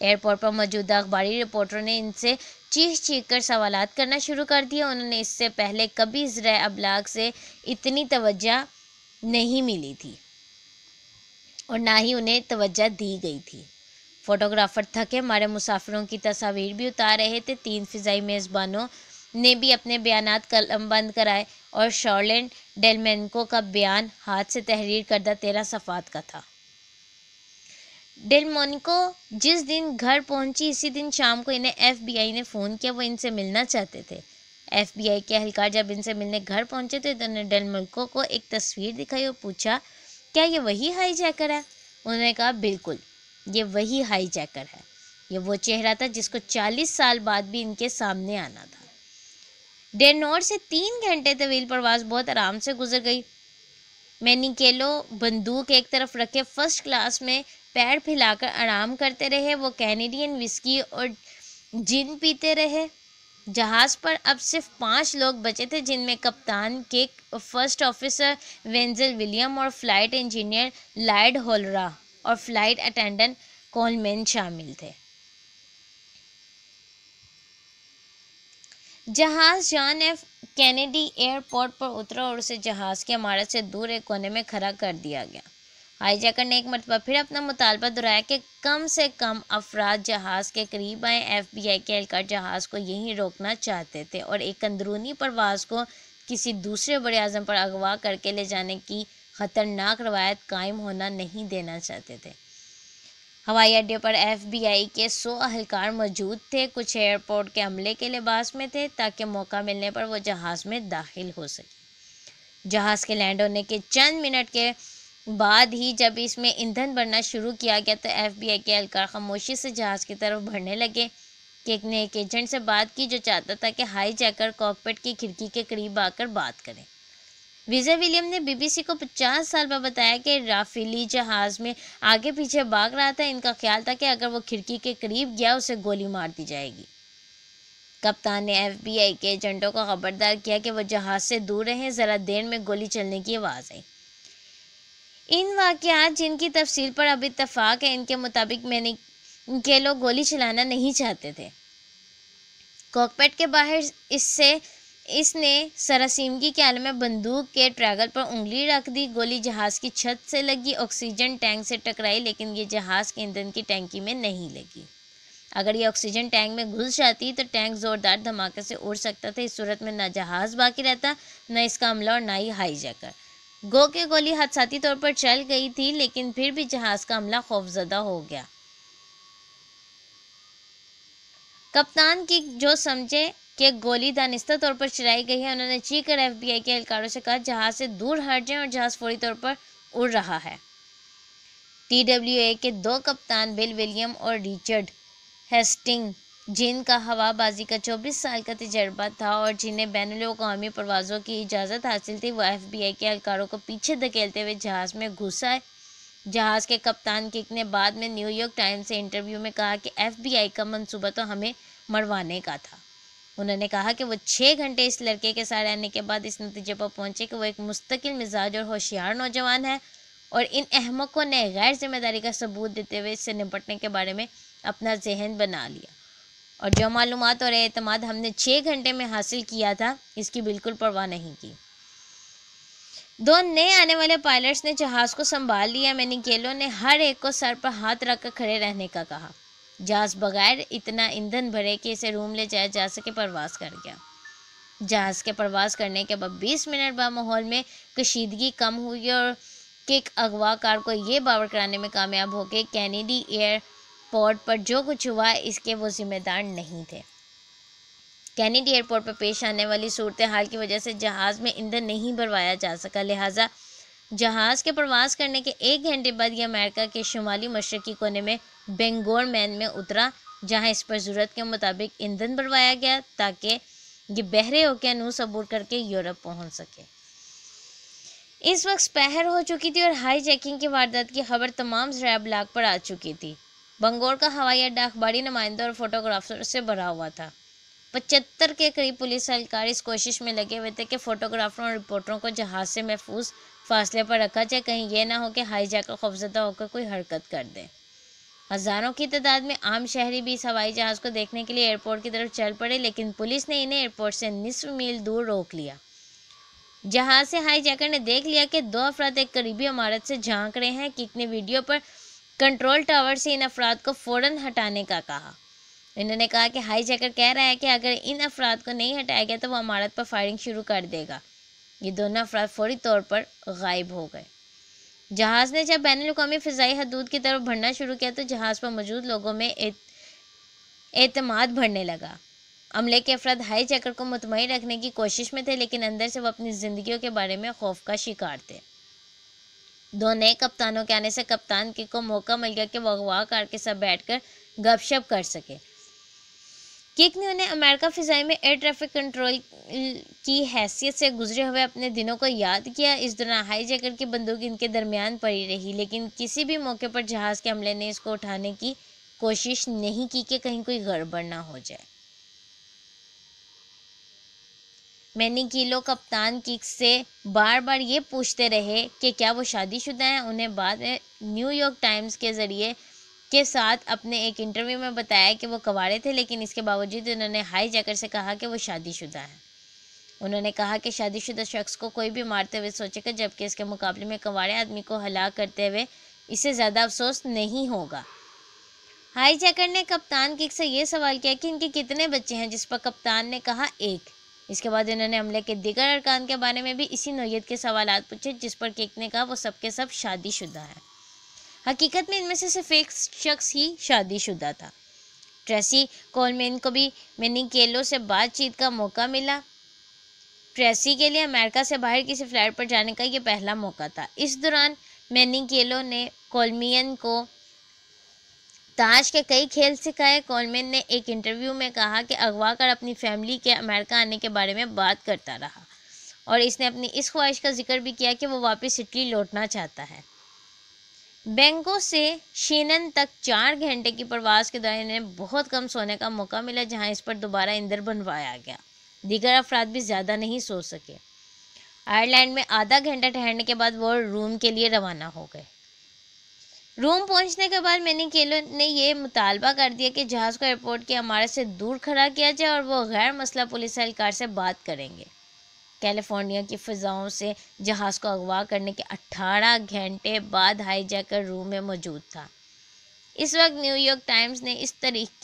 A: ایئرپورٹ پر موجود اخباری رپورٹروں نے ان سے چیخ کر سوالات کرنا شروع کر دیا۔ انہوں نے اس سے پہلے کبھی ذرائع ابلاغ سے اتنی توجہ نہیں ملی تھی اور نہ ہی انہیں توجہ دی گئی تھی۔ فوٹوگرافر تھکے مارے مسافروں کی تصاویر بھی اتار رہے تھے۔ 3 فضائی میزبانوں نے بھی اپنے بیانات قلم بند کرائے اور شارلین ڈیلمینکو کا بیان ہاتھ سے تحریر کردہ 13 صفحات کا تھا۔ ڈیلمونیکو جس دن گھر پہنچی اسی دن شام کو انہیں FBI نے فون کیا۔ وہ ان سے ملنا چاہتے تھے۔ FBI کے اہلکار جب ان سے ملنے گھر پہنچے تو انہوں نے ڈیلمونیکو کو ایک تصویر دکھائی اور پوچھا، کیا یہ وہی ہائی جیکر ہے؟ انہوں نے کہا، بالکل یہ وہی ہائی جیکر ہے۔ یہ وہ چہرہ تھا جس کو 40 سال بعد بھی ان کے سامنے آنا تھا۔ ڈینور سے 3 گھنٹے طویل پرواز بہت آرام سے گزر گئی۔ مینیکیلو بندوق ایک طرف رکھے فرسٹ کلاس میں پیر پھیلا کر آرام کرتے رہے۔ وہ کینیڈین وسکی اور جن پیتے رہے۔ جہاز پر اب صرف 5 لوگ بچے تھے، جن میں کپتان کک، فرسٹ آفیسر وینزل ولیم اور فلائٹ انجینئر لائڈ ہولرا اور فلائٹ اٹینڈنٹ کولمین شامل تھے۔ جہاز جان ایف کینیڈی ایئرپورٹ پر اترا اور اسے جہاز کی عمارت سے دور ایک کونے میں کھڑا کر دیا گیا۔ ہائی جیکر نے ایک مرتبہ پھر اپنا مطالبہ دہرایا کہ کم سے کم افراد جہاز کے قریب آئیں۔ FBI کے اہلکار جہاز کو یہیں روکنا چاہتے تھے اور ایک اندرونی پرواز کو کسی دوسرے بڑے اعظم پر اغوا کر کے لے جانے کی خطرناک روایت قائم ہونا نہیں دینا چاہتے تھے۔ ہوائی اڈے پر FBI کے 100 اہلکار موجود تھے۔ کچھ ایئرپورٹ کے عملے کے لباس میں تھے تاکہ موقع ملنے پر وہ جہاز میں داخل ہو سکے۔ جہاز کے لینڈ ہونے کے چند منٹ کے بعد ہی جب اس میں ایندھن بھرنا شروع کیا گیا تو FBI کے اہلکار خاموشی سے جہاز کی طرف بڑھنے لگے۔ کک نے ایک ایجنٹ سے بات کی جو چاہتا تھا کہ ہائی جیکر کاکپٹ کی کھڑکی کے قریب آ کر بات کرے۔ ویزا ولیم نے BBC کو 50 سال بعد بتایا کہ رافیلی جہاز میں آگے پیچھے بھاگ رہا تھا۔ ان کا خیال تھا کہ اگر وہ کھڑکی کے قریب گیا اسے گولی مار دی جائے گی۔ کپتان نے FBI کے ایجنٹوں کو خبردار کیا کہ وہ جہاز سے دور رہیں۔ ذرا دیر میں گولی چلنے کی آواز آئی۔ ان واقعات جن کی تفصیل پر اب اتفاق ہے، ان کے مطابق مینیکیلو گولی چلانا نہیں چاہتے تھے۔ کاکپٹ کے باہر اس نے سراسیمگی کے عالم میں بندوق کے ٹریگل پر انگلی رکھ دی۔ گولی جہاز کی چھت سے لگی، آکسیجن ٹینک سے ٹکرائی، لیکن یہ جہاز کے ایندھن کی ٹینکی میں نہیں لگی۔ اگر یہ آکسیجن ٹینک میں گھس جاتی تو ٹینک زوردار دھماکے سے اڑ سکتا تھا۔ اس صورت میں نہ جہاز باقی رہتا، نہ اس کا عملہ اور نہ ہی ہائی جیکر۔ گو کہ گولی حادثاتی طور پر چل گئی تھی، لیکن پھر بھی جہاز کا عملہ خوفزدہ ہو گیا۔ کپتان کی جو سمجھے کہ گولی دانستہ طور پر چلائی گئی ہے، انہوں نے چیخ کر FBI کے اہلکاروں سے کہا، جہاز سے دور ہٹ جائیں اور جہاز فوری طور پر اڑ رہا ہے۔ TWA کے 2 کپتان بل ولیم اور ریچرڈ ہیسٹنگ، جن کا ہوا بازی کا 24 سال کا تجربہ تھا اور جنہیں بین الاقوامی پروازوں کی اجازت حاصل تھی، وہ FBI کے اہلکاروں کو پیچھے دھکیلتے ہوئے جہاز میں گھس آئے۔ جہاز کے کپتان کک نے بعد میں نیو یارک ٹائمز سے انٹرویو میں کہا کہ FBI کا منصوبہ تو ہمیں مروانے کا تھا۔ انہوں نے کہا کہ وہ 6 گھنٹے اس لڑکے کے ساتھ رہنے کے بعد اس نتیجے پر پہنچے کہ وہ ایک مستقل مزاج اور ہوشیار نوجوان ہے، اور ان احمقوں نے غیر ذمہ داری کا ثبوت دیتے ہوئے اس سے نپٹنے کے بارے میں اپنا ذہن بنا لیا، اور جو معلومات اور اعتماد ہم نے 6 گھنٹے میں حاصل کیا تھا اس کی بالکل پرواہ نہیں کی۔ 2 نئے آنے والے پائلٹس نے جہاز کو سنبھال لیا۔ مینیکیلو نے ہر ایک کو سر پر ہاتھ رکھ کر کھڑے رہنے کا کہا۔ جہاز بغیر اتنا ایندھن بھرے کہ اسے روم لے جایا جا سکے پرواز کر گیا۔ جہاز کے پرواز کرنے کے بعد 20 منٹ بعد ماحول میں کشیدگی کم ہوئی اور کک اغوا کار کو یہ باور کرانے میں کامیاب ہو گئے کینیڈی ایئر پورٹ پر جو کچھ ہوا اس کے وہ ذمہ دار نہیں تھے۔ کینیڈی ایئرپورٹ پر پیش آنے والی صورتحال کی وجہ سے جہاز میں ایندھن نہیں بھروایا جا سکا، لہٰذا جہاز کے پرواز کرنے کے 1 گھنٹے بعد یہ امریکہ کے شمالی مشرقی کونے میں بینگور مین میں اترا، جہاں اس پر ضرورت کے مطابق ایندھن بھروایا گیا تاکہ یہ بحر اوقیانوس عبور کر کے یورپ پہنچ سکے۔ اس وقت سپہر ہو چکی تھی اور ہائی جیکنگ کی واردات کی خبر تمام ذرائع ابلاغ پر آ چکی تھی۔ بنگور کا ہوائی اڈہ اخباری نمائندوں اور فوٹوگرافروں سے بھرا ہوا تھا۔ 75 کے قریب پولیس اہلکار اس کوشش میں لگے ہوئے تھے کہ فوٹوگرافروں اور رپورٹروں کو جہاز سے محفوظ فاصلے پر رکھا جائے، کہیں یہ نہ ہو کہ ہائی جیکر خوفزدہ ہو کر کوئی حرکت کر دیں۔ ہزاروں کی تعداد میں عام شہری بھی اس ہوائی جہاز کو دیکھنے کے لیے ایئرپورٹ کی طرف چل پڑے، لیکن پولیس نے انہیں ایئرپورٹ سے نصف میل دور روک لیا۔ جہاز سے ہائی جیکر نے دیکھ لیا کہ 2 افراد ایک قریبی عمارت سے جھانک رہے ہیں۔ کک نے ویڈیو پر کنٹرول ٹاور سے ان افراد کو فوراً ہٹانے کا کہا۔ انہوں نے کہا کہ ہائی جیکر کہہ رہا ہے کہ اگر ان افراد کو نہیں ہٹایا گیا تو وہ عمارت پر فائرنگ شروع کر دے گا۔ یہ دونوں افراد فوری طور پر غائب ہو گئے۔ جہاز نے جب بین الاقوامی فضائی حدود کی طرف بڑھنا شروع کیا تو جہاز پر موجود لوگوں میں اعتماد بڑھنے لگا۔ عملے کے افراد ہائی جیکر کو مطمئن رکھنے کی کوشش میں تھے، لیکن اندر سے وہ اپنی زندگیوں کے بارے میں خوف کا شکار تھے۔ 2 نئے کپتانوں کے آنے سے کپتان کک کو موقع مل گیا کہ وہ اغوا کار کے ساتھ بیٹھ کر گپ شپ کر سکے۔ کک نے انہیں امریکہ فضائی میں ایئر ٹریفک کنٹرول کی حیثیت سے گزرے ہوئے اپنے دنوں کو یاد کیا۔ اس دوران ہائی جیکر کی بندوق ان کے درمیان پڑی رہی، لیکن کسی بھی موقع پر جہاز کے عملے نے اس کو اٹھانے کی کوشش نہیں کی کہ کہیں کوئی گڑبڑ نہ ہو جائے۔ مینی کیلو کپتان کک سے بار بار یہ پوچھتے رہے کہ کیا وہ شادی شدہ ہیں۔ انہیں بعد میں نیو یارک ٹائمز کے ذریعے کے ساتھ اپنے ایک انٹرویو میں بتایا کہ وہ کنوارے تھے، لیکن اس کے باوجود انہوں نے ہائی جیکر سے کہا کہ وہ شادی شدہ ہیں۔ انہوں نے کہا کہ شادی شدہ شخص کو کوئی بھی مارتے ہوئے سوچے گا، جبکہ اس کے مقابلے میں کنوارے آدمی کو ہلاک کرتے ہوئے اسے زیادہ افسوس نہیں ہوگا۔ ہائی جیکر نے کپتان کک سے یہ سوال کیا کہ ان کے کتنے بچے ہیں، جس پر کپتان نے کہا 1۔ اس کے بعد انہوں نے عملے کے دیگر ارکان کے بارے میں بھی اسی نوعیت کے سوالات پوچھے، جس پر کک نے کہا وہ سب کے سب شادی شدہ ہیں۔ حقیقت میں ان میں سے صرف ایک شخص ہی شادی شدہ تھا۔ ٹریسی کولمین کو بھی مینی کیلو سے بات چیت کا موقع ملا۔ ٹریسی کے لیے امریکہ سے باہر کسی فلائٹ پر جانے کا یہ پہلا موقع تھا۔ اس دوران مینی کیلو نے کولمین کو تاش کے کئی کھیل سکھائے۔ کولمین نے ایک انٹرویو میں کہا کہ اغوا کار اپنی فیملی کے امریکہ آنے کے بارے میں بات کرتا رہا اور اس نے اپنی اس خواہش کا ذکر بھی کیا کہ وہ واپس اٹلی لوٹنا چاہتا ہے۔ بینکو سے شینن تک 4 گھنٹے کی پرواز کے دوران انہیں بہت کم سونے کا موقع ملا، جہاں اس پر دوبارہ ایندھن بنوایا گیا۔ دیگر افراد بھی زیادہ نہیں سو سکے۔ آئرلینڈ میں آدھا گھنٹہ ٹھہرنے کے بعد وہ روم کے لیے روانہ ہو گئے۔ روم پہنچنے کے بعد مینی کیلو نے یہ مطالبہ کر دیا کہ جہاز کو ایئرپورٹ کی عمارت سے دور کھڑا کیا جائے اور وہ غیر مسلح پولیس اہلکار سے بات کریں گے۔ کیلیفورنیا کی فضاؤں سے جہاز کو اغوا کرنے کے 18 گھنٹے بعد ہائی جیکر روم میں موجود تھا۔ اس وقت نیو یارک ٹائمز نے اسے تاریخ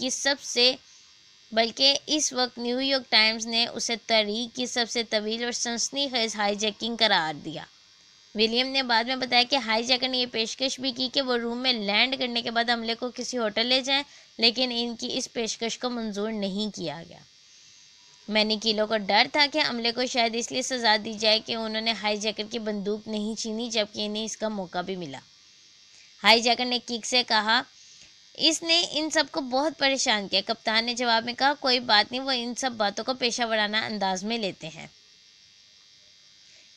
A: کی سب سے طویل اور سنسنی خیز ہائی جیکنگ قرار دیا۔ ولیم نے بعد میں بتایا کہ ہائی جیکر نے یہ پیشکش بھی کی کہ وہ روم میں لینڈ کرنے کے بعد عملے کو کسی ہوٹل لے جائیں، لیکن ان کی اس پیشکش کو منظور نہیں کیا گیا۔ مینی کیلو کو ڈر تھا کہ عملے کو شاید اس لیے سزا دی جائے کہ انہوں نے ہائی جیکر کی بندوق نہیں چھینی، جبکہ انہیں اس کا موقع بھی ملا۔ ہائی جیکر نے کک سے کہا اس نے ان سب کو بہت پریشان کیا۔ کپتان نے جواب میں کہا کوئی بات نہیں، وہ ان سب باتوں کو پیشہ ورانہ انداز میں لیتے ہیں۔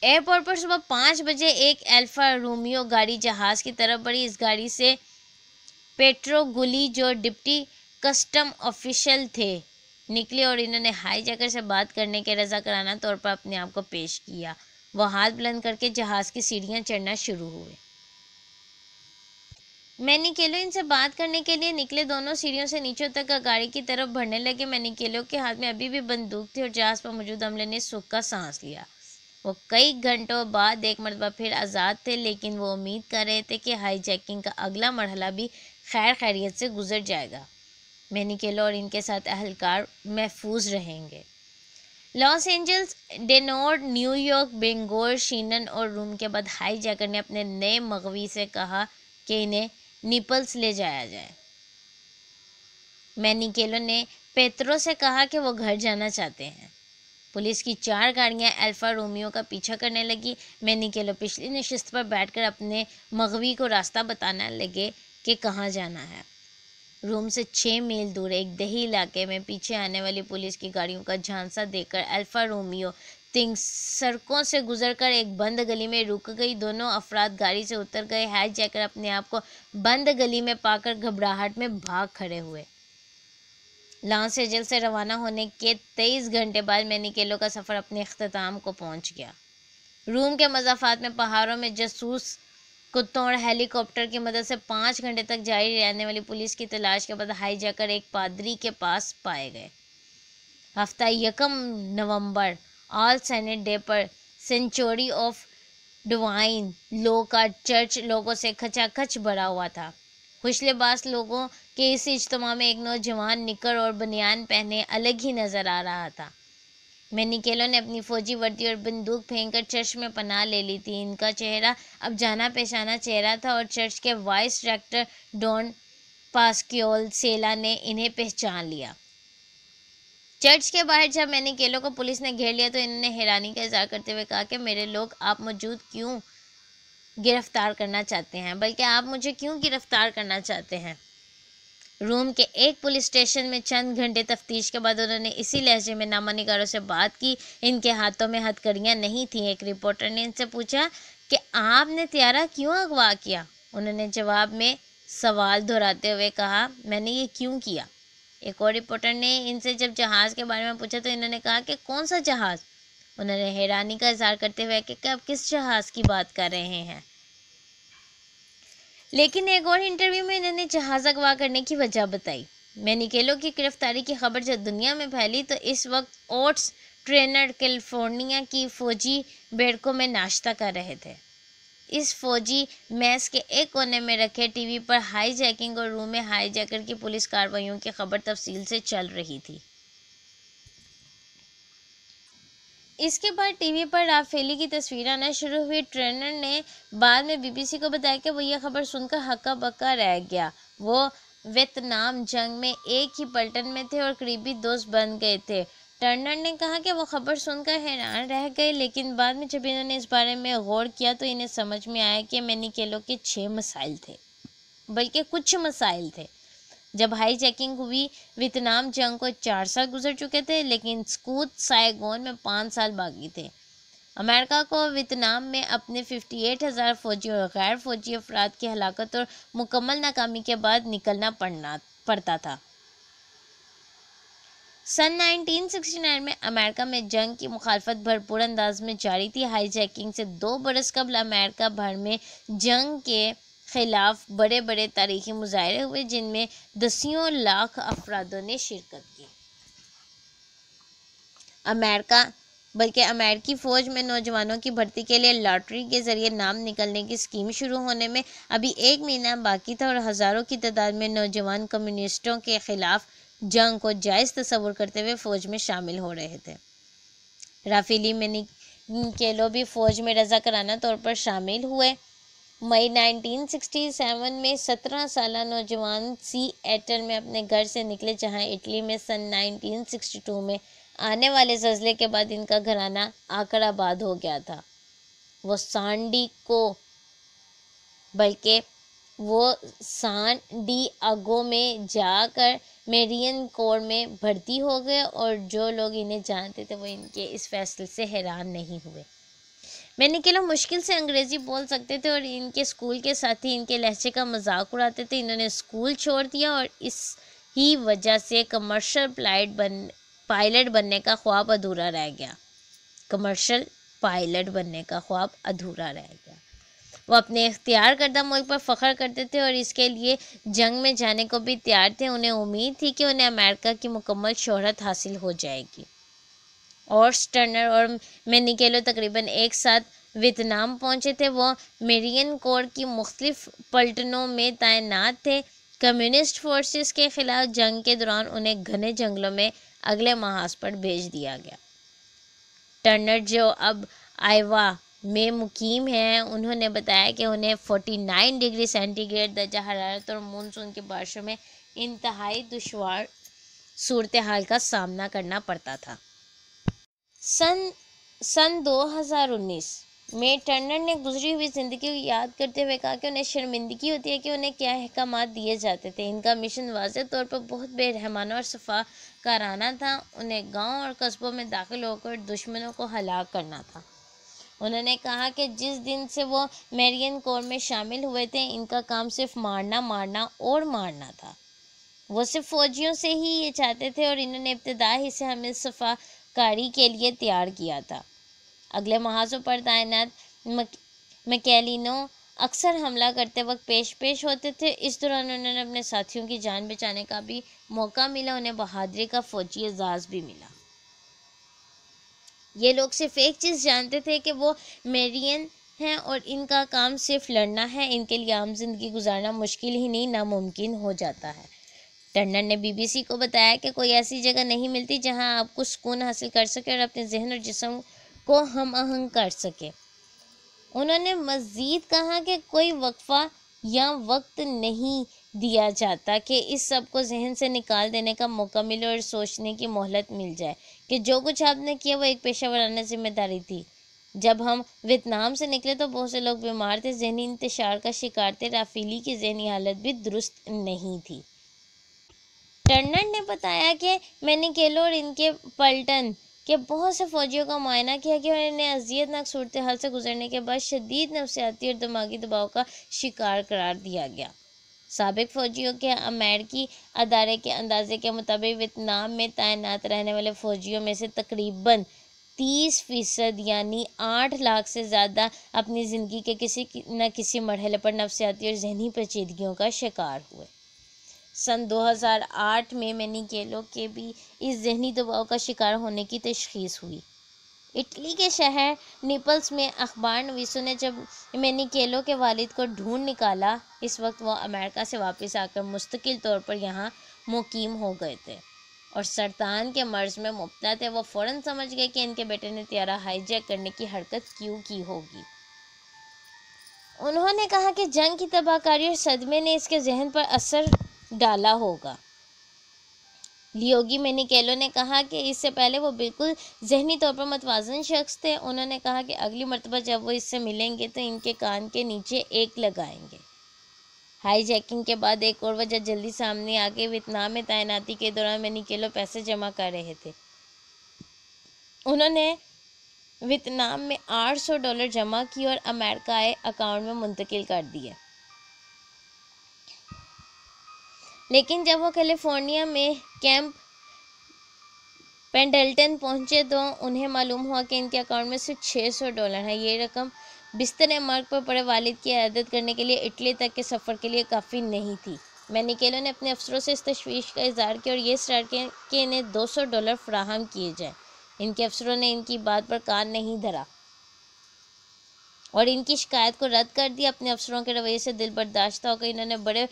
A: ایئرپورٹ پر صبح 5 بجے ایک الفا رومیو گاڑی جہاز کی طرف بڑھی۔ اس گاڑی سے پیٹرو گلی، جو ڈپٹی کسٹم آفیشل تھے، نکلے اور انہوں نے ہائی جیکر سے بات کرنے کے رضاکارانہ طور پر اپنے آپ کو پیش کیا۔ وہ ہاتھ بلند کر کے جہاز کی سیڑھیاں چڑھنا شروع ہوئے۔ مینی کیلو ان سے بات کرنے کے لیے نکلے، دونوں سیڑھیوں سے نیچے تک گاڑی کی طرف بڑھنے لگے۔ مینی کیلو کے ہاتھ میں ابھی بھی بندوق تھی اور جہاز پر موجود عملے نے سکھ کا سانس لیا۔ وہ کئی گھنٹوں بعد ایک مرتبہ پھر آزاد تھے، لیکن وہ امید کر رہے تھے کہ ہائی جیکنگ کا اگلا مرحلہ بھی خیر خیریت سے گزر جائے گا۔ مینی کیلو اور ان کے ساتھ اہلکار محفوظ رہیں گے۔ لاس اینجلس، ڈینورڈ، نیو یارک، بنگور، شینن اور روم کے بعد ہائی جیکر نے اپنے نئے مغوی سے کہا کہ انہیں نیپلز لے جایا جائے۔ مینیکیلو نے پیترو سے کہا کہ وہ گھر جانا چاہتے ہیں۔ پولیس کی 4 گاڑیاں الفا رومیو کا پیچھا کرنے لگی۔ مینیکیلو پچھلی نشست پر بیٹھ کر اپنے مغوی کو راستہ بتانے لگے کہ کہاں جانا ہے۔ روم سے 6 میل دور ایک دیہی علاقے میں پیچھے آنے والی پولیس کی گاڑیوں کا جھانسا دے کر الفا رومیو سڑکوں سے گزر کر ایک بند گلی میں رک گئی۔ دونوں افراد گاڑی سے اتر گئے۔ ہائی جیکر اپنے آپ کو بند گلی میں پا کر گھبراہٹ میں بھاگ کھڑے ہوئے۔ لاس اینجلس سے روانہ ہونے کے 23 گھنٹے بعد مینیکیلو کا سفر اپنے اختتام کو پہنچ گیا۔ روم کے مضافات میں پہاڑوں میں جاسوس کتوں اور ہیلی کاپٹر کی مدد سے 5 گھنٹے تک جاری رہنے والی پولیس کی تلاش کے بعد ہائی جیکر ایک پادری کے پاس پائے گئے۔ ہفتہ 1 نومبر، آل سینٹ ڈے پر سینچوری آف ڈوائن لو کا چرچ لوگوں سے کھچا کھچ بھرا ہوا تھا۔ خوش لباس لوگوں کے اس اجتماع میں ایک نوجوان نکر اور بنیان پہنے الگ ہی نظر آ رہا تھا۔ مینیکیلو نے اپنی فوجی وردی اور بندوق پھینک کر چرچ میں پناہ لے لی تھی۔ ان کا چہرہ اب جانا پہچانا چہرہ تھا اور چرچ کے وائس ریکٹر ڈون پاسکیول سیلا نے انہیں پہچان لیا۔ چرچ کے باہر جب مینیکیلو کو پولیس نے گھیر لیا تو انہوں نے حیرانی کا اظہار کرتے ہوئے کہا کہ میرے لوگ آپ موجود کیوں گرفتار کرنا چاہتے ہیں، بلکہ آپ مجھے کیوں گرفتار کرنا چاہتے ہیں؟ روم کے ایک پولیس اسٹیشن میں چند گھنٹے تفتیش کے بعد انہوں نے اسی لہجے میں نامہ نگاروں سے بات کی۔ ان کے ہاتھوں میں ہتھکڑیاں نہیں تھیں۔ ایک رپورٹر نے ان سے پوچھا کہ آپ نے طیارہ کیوں اغوا کیا؟ انہوں نے جواب میں سوال دہراتے ہوئے کہا، میں نے یہ کیوں کیا؟ ایک اور رپورٹر نے ان سے جب جہاز کے بارے میں پوچھا تو انہوں نے کہا کہ کون سا جہاز؟ انہوں نے حیرانی کا اظہار کرتے ہوئے کہ آپ کس جہاز کی بات کر رہے ہیں؟ لیکن ایک اور انٹرویو میں انہوں نے جہاز اغوا کرنے کی وجہ بتائی۔ مینیکیلو کی گرفتاری کی خبر جب دنیا میں پھیلی تو اس وقت اوٹس ٹرینر کیلیفورنیا کی فوجی بیڑکوں میں ناشتہ کر رہے تھے۔ اس فوجی میس کے ایک کونے میں رکھے ٹی وی پر ہائی جیکنگ اور روم میں ہائی جیکر کی پولیس کارروائیوں کی خبر تفصیل سے چل رہی تھی۔ اس کے بعد ٹی وی پر رافیلی کی تصویر آنا شروع ہوئی۔ ٹرینر نے بعد میں بی بی سی کو بتایا کہ وہ یہ خبر سن کر ہکا بکا رہ گیا۔ وہ ویتنام جنگ میں ایک ہی پلٹن میں تھے اور قریبی دوست بن گئے تھے۔ ٹرنر نے کہا کہ وہ خبر سن کر حیران رہ گئے، لیکن بعد میں جب انہوں نے اس بارے میں غور کیا تو انہیں سمجھ میں آیا کہ مینیکیلو کے 6 مسائل تھے، بلکہ کچھ مسائل تھے۔ جب ہائی جیکنگ ہوئی ویتنام جنگ کو 4 سال گزر چکے تھے، لیکن سکوت سائگون میں 5 سال باقی تھے۔ امریکہ کو ویتنام میں اپنے 58,000 فوجی اور غیر فوجی افراد کی ہلاکت اور مکمل ناکامی کے بعد نکلنا پڑتا تھا۔ سن 1969 میں امریکہ میں جنگ کی مخالفت بھرپور انداز میں جاری تھی۔ ہائی جیکنگ سے 2 برس قبل امریکہ بھر میں جنگ کے خلاف بڑے بڑے تاریخی مظاہرے ہوئے جن میں دسیوں لاکھ افرادوں نے شرکت کی۔ امریکی فوج میں نوجوانوں کی بھرتی کے لیے لاٹری کے ذریعے نام نکلنے کی اسکیم شروع ہونے میں ابھی 1 مہینہ باقی تھا اور ہزاروں کی تعداد میں نوجوان کمیونسٹوں کے خلاف جنگ کو جائز تصور کرتے ہوئے فوج میں شامل ہو رہے تھے۔ رافیلی مینیکیلو بھی فوج میں رضاکارانہ طور پر شامل ہوئے۔ مئی 1967 میں 17 سالہ نوجوان سی ایٹل میں اپنے گھر سے نکلے، جہاں اٹلی میں سن 1962 میں آنے والے زلزلے کے بعد ان کا گھرانہ آ کر آباد ہو گیا تھا۔ وہ سان ڈی اگو میں جا کر میرین کور میں بھرتی ہو گئے اور جو لوگ انہیں جانتے تھے وہ ان کے اس فیصلے سے حیران نہیں ہوئے۔ مینیکیلو مشکل سے انگریزی بول سکتے تھے اور ان کے اسکول کے ساتھی ان کے لہجے کا مذاق اڑاتے تھے۔ انہوں نے اسکول چھوڑ دیا اور اس ہی وجہ سے کمرشل پائلٹ بننے کا خواب ادھورا رہ گیا۔ وہ اپنے اختیار کردہ ملک پر فخر کرتے تھے اور اس کے لیے جنگ میں جانے کو بھی تیار تھے۔ انہیں امید تھی کہ انہیں امریکہ کی مکمل شہرت حاصل ہو جائے گی۔ ٹرنر اور مینیکیلو تقریباً ایک ساتھ ویتنام پہنچے تھے۔ وہ میرین کور کی مختلف پلٹنوں میں تعینات تھے۔ کمیونسٹ فورسز کے خلاف جنگ کے دوران انہیں گھنے جنگلوں میں اگلے محاذ پر بھیج دیا گیا۔ ٹرنر جو اب آئیوا میں مقیم ہیں، انہوں نے بتایا کہ انہیں 49 ڈگری سینٹی گریڈ درجہ حرارت اور مونسون کی بارشوں میں انتہائی دشوار صورتحال کا سامنا کرنا پڑتا تھا۔ سن 2019 میں ٹرنر نے گزری ہوئی زندگی کو یاد کرتے ہوئے کہا کہ انہیں شرمندگی ہوتی ہے کہ انہیں کیا احکامات دیے جاتے تھے۔ ان کا مشن واضح طور پر بہت بے رحمانہ اور صفاکارانہ تھا، انہیں گاؤں اور قصبوں میں داخل ہو کر دشمنوں کو ہلاک کرنا تھا۔ انہوں نے کہا کہ جس دن سے وہ میرین کور میں شامل ہوئے تھے، ان کا کام صرف مارنا اور مارنا تھا۔ وہ صرف فوجیوں سے ہی یہ چاہتے تھے اور انہوں نے ابتدا ہی سے ہمیں صفاکاری کے لیے تیار کیا تھا۔ اگلے محاذوں پر تعینات مکیلینو اکثر حملہ کرتے وقت پیش ہوتے تھے۔ اس دوران انہوں نے اپنے ساتھیوں کی جان بچانے کا بھی موقع ملا، انہیں بہادری کا فوجی اعزاز بھی ملا۔ یہ لوگ صرف ایک چیز جانتے تھے کہ وہ میرین ہیں اور ان کا کام صرف لڑنا ہے، ان کے لیے عام زندگی گزارنا مشکل ہی نہیں ناممکن ہو جاتا ہے۔ ٹرنر نے BBC کو بتایا کہ کوئی ایسی جگہ نہیں ملتی جہاں آپ کو سکون حاصل کر سکے اور اپنے ذہن اور جسم کو ہم آہنگ کر سکے۔ انہوں نے مزید کہا کہ کوئی وقفہ یا وقت نہیں دیا جاتا کہ اس سب کو ذہن سے نکال دینے کا موقع ملے اور سوچنے کی مہلت مل جائے کہ جو کچھ آپ نے کیا وہ ایک پیشہ ورانہ ذمہ داری تھی۔ جب ہم ویتنام سے نکلے تو بہت سے لوگ بیمار تھے، ذہنی انتشار کا شکار تھے، رافیلی کی ذہنی حالت بھی درست نہیں تھی۔ ٹرنر نے بتایا کہ مینیکیلو اور ان کے پلٹن کے بہت سے فوجیوں کا معائنہ کیا گیا اور انہیں اذیت ناک صورتحال سے گزرنے کے بعد شدید نفسیاتی اور دماغی دباؤ کا شکار قرار دیا گیا۔ سابق فوجیوں کے امریکی ادارے کے اندازے کے مطابق ویتنام میں تعینات رہنے والے فوجیوں میں سے تقریباً 30% یعنی 8 لاکھ سے زیادہ اپنی زندگی کے کسی نہ کسی مرحلے پر نفسیاتی اور ذہنی پیچیدگیوں کا شکار ہوئے۔ سن 2008 میں مینیکیلو کے بھی اس ذہنی دباؤ کا شکار ہونے کی تشخیص ہوئی۔ اٹلی کے شہر نیپلس میں اخبار نویسوں نے جب مینیکیلو کے والد کو ڈھونڈ نکالا، اس وقت وہ امریکہ سے واپس آ کر مستقل طور پر یہاں مقیم ہو گئے تھے اور سرطان کے مرض میں مبتلا تھے۔ وہ فوراً سمجھ گئے کہ ان کے بیٹے نے طیارہ ہائی جیک کرنے کی حرکت کیوں کی ہوگی۔ انہوں نے کہا کہ جنگ کی تباہ کاری اور صدمے نے اس کے ذہن پر اثر ڈالا ہوگا۔ لیوگی مینیکیلو نے کہا کہ اس سے پہلے وہ بالکل ذہنی طور پر متوازن شخص تھے۔ انہوں نے کہا کہ اگلی مرتبہ جب وہ اس سے ملیں گے تو ان کے کان کے نیچے ایک لگائیں گے۔ ہائی جیکنگ کے بعد ایک اور وجہ جلدی سامنے آ گئی۔ ویتنام میں تعیناتی کے دوران مینیکیلو پیسے جمع کر رہے تھے۔ انہوں نے ویتنام میں $800 جمع کیے اور امریکائی اکاؤنٹ میں منتقل کر دیے۔ لیکن جب وہ کیلیفورنیا میں کیمپ پینڈلٹن پہنچے تو انہیں معلوم ہوا کہ ان کے اکاؤنٹ میں صرف $600 ہے۔ یہ رقم بستر مرگ پر پڑے والد کی عیادت کرنے کے لیے اٹلی تک کے سفر کے لیے کافی نہیں تھی۔ مینیکیلو نے اپنے افسروں سے اس تشویش کا اظہار کیا اور یہ اصرار کیا کہ انہیں $200 فراہم کیے جائیں۔ ان کے افسروں نے ان کی بات پر کان نہیں دھرا اور ان کی شکایت کو رد کر دیا۔ اپنے افسروں کے رویے سے دل برداشتہ ہو کر انہوں نے بڑے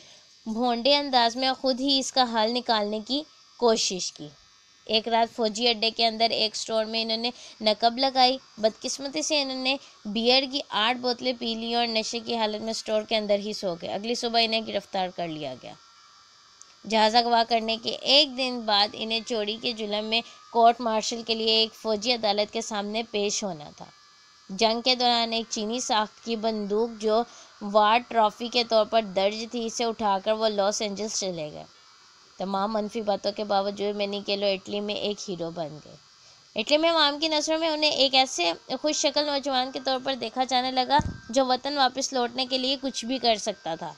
A: بھونڈے انداز میں خود ہی اس کا حل نکالنے کی کوشش کی۔ ایک رات فوجی اڈے کے اندر ایک سٹور میں انہوں نے نقب لگائی۔ بدقسمتی سے انہوں نے بیئر کی 8 بوتلیں پی لی اور نشے کی حالت میں سٹور کے اندر ہی سو گئے۔ اگلی صبح انہیں گرفتار کر لیا گیا۔ جہاز اغوا کرنے کے ایک دن بعد انہیں چوری کے جرم میں کورٹ مارشل کے لیے ایک فوجی عدالت کے سامنے پیش ہونا تھا۔ جنگ کے دوران ایک چینی ساخت کی بندوق جو وار ٹرافی کے طور پر درج تھی، اسے اٹھا کر وہ لاس اینجلس چلے گئے۔ تمام منفی باتوں کے باوجود مینیکیلو اٹلی میں ایک ہیرو بن گئے۔ اٹلی میں عوام کی نظروں میں انہیں ایک ایسے خوش شکل نوجوان کے طور پر دیکھا جانے لگا جو وطن واپس لوٹنے کے لیے کچھ بھی کر سکتا تھا۔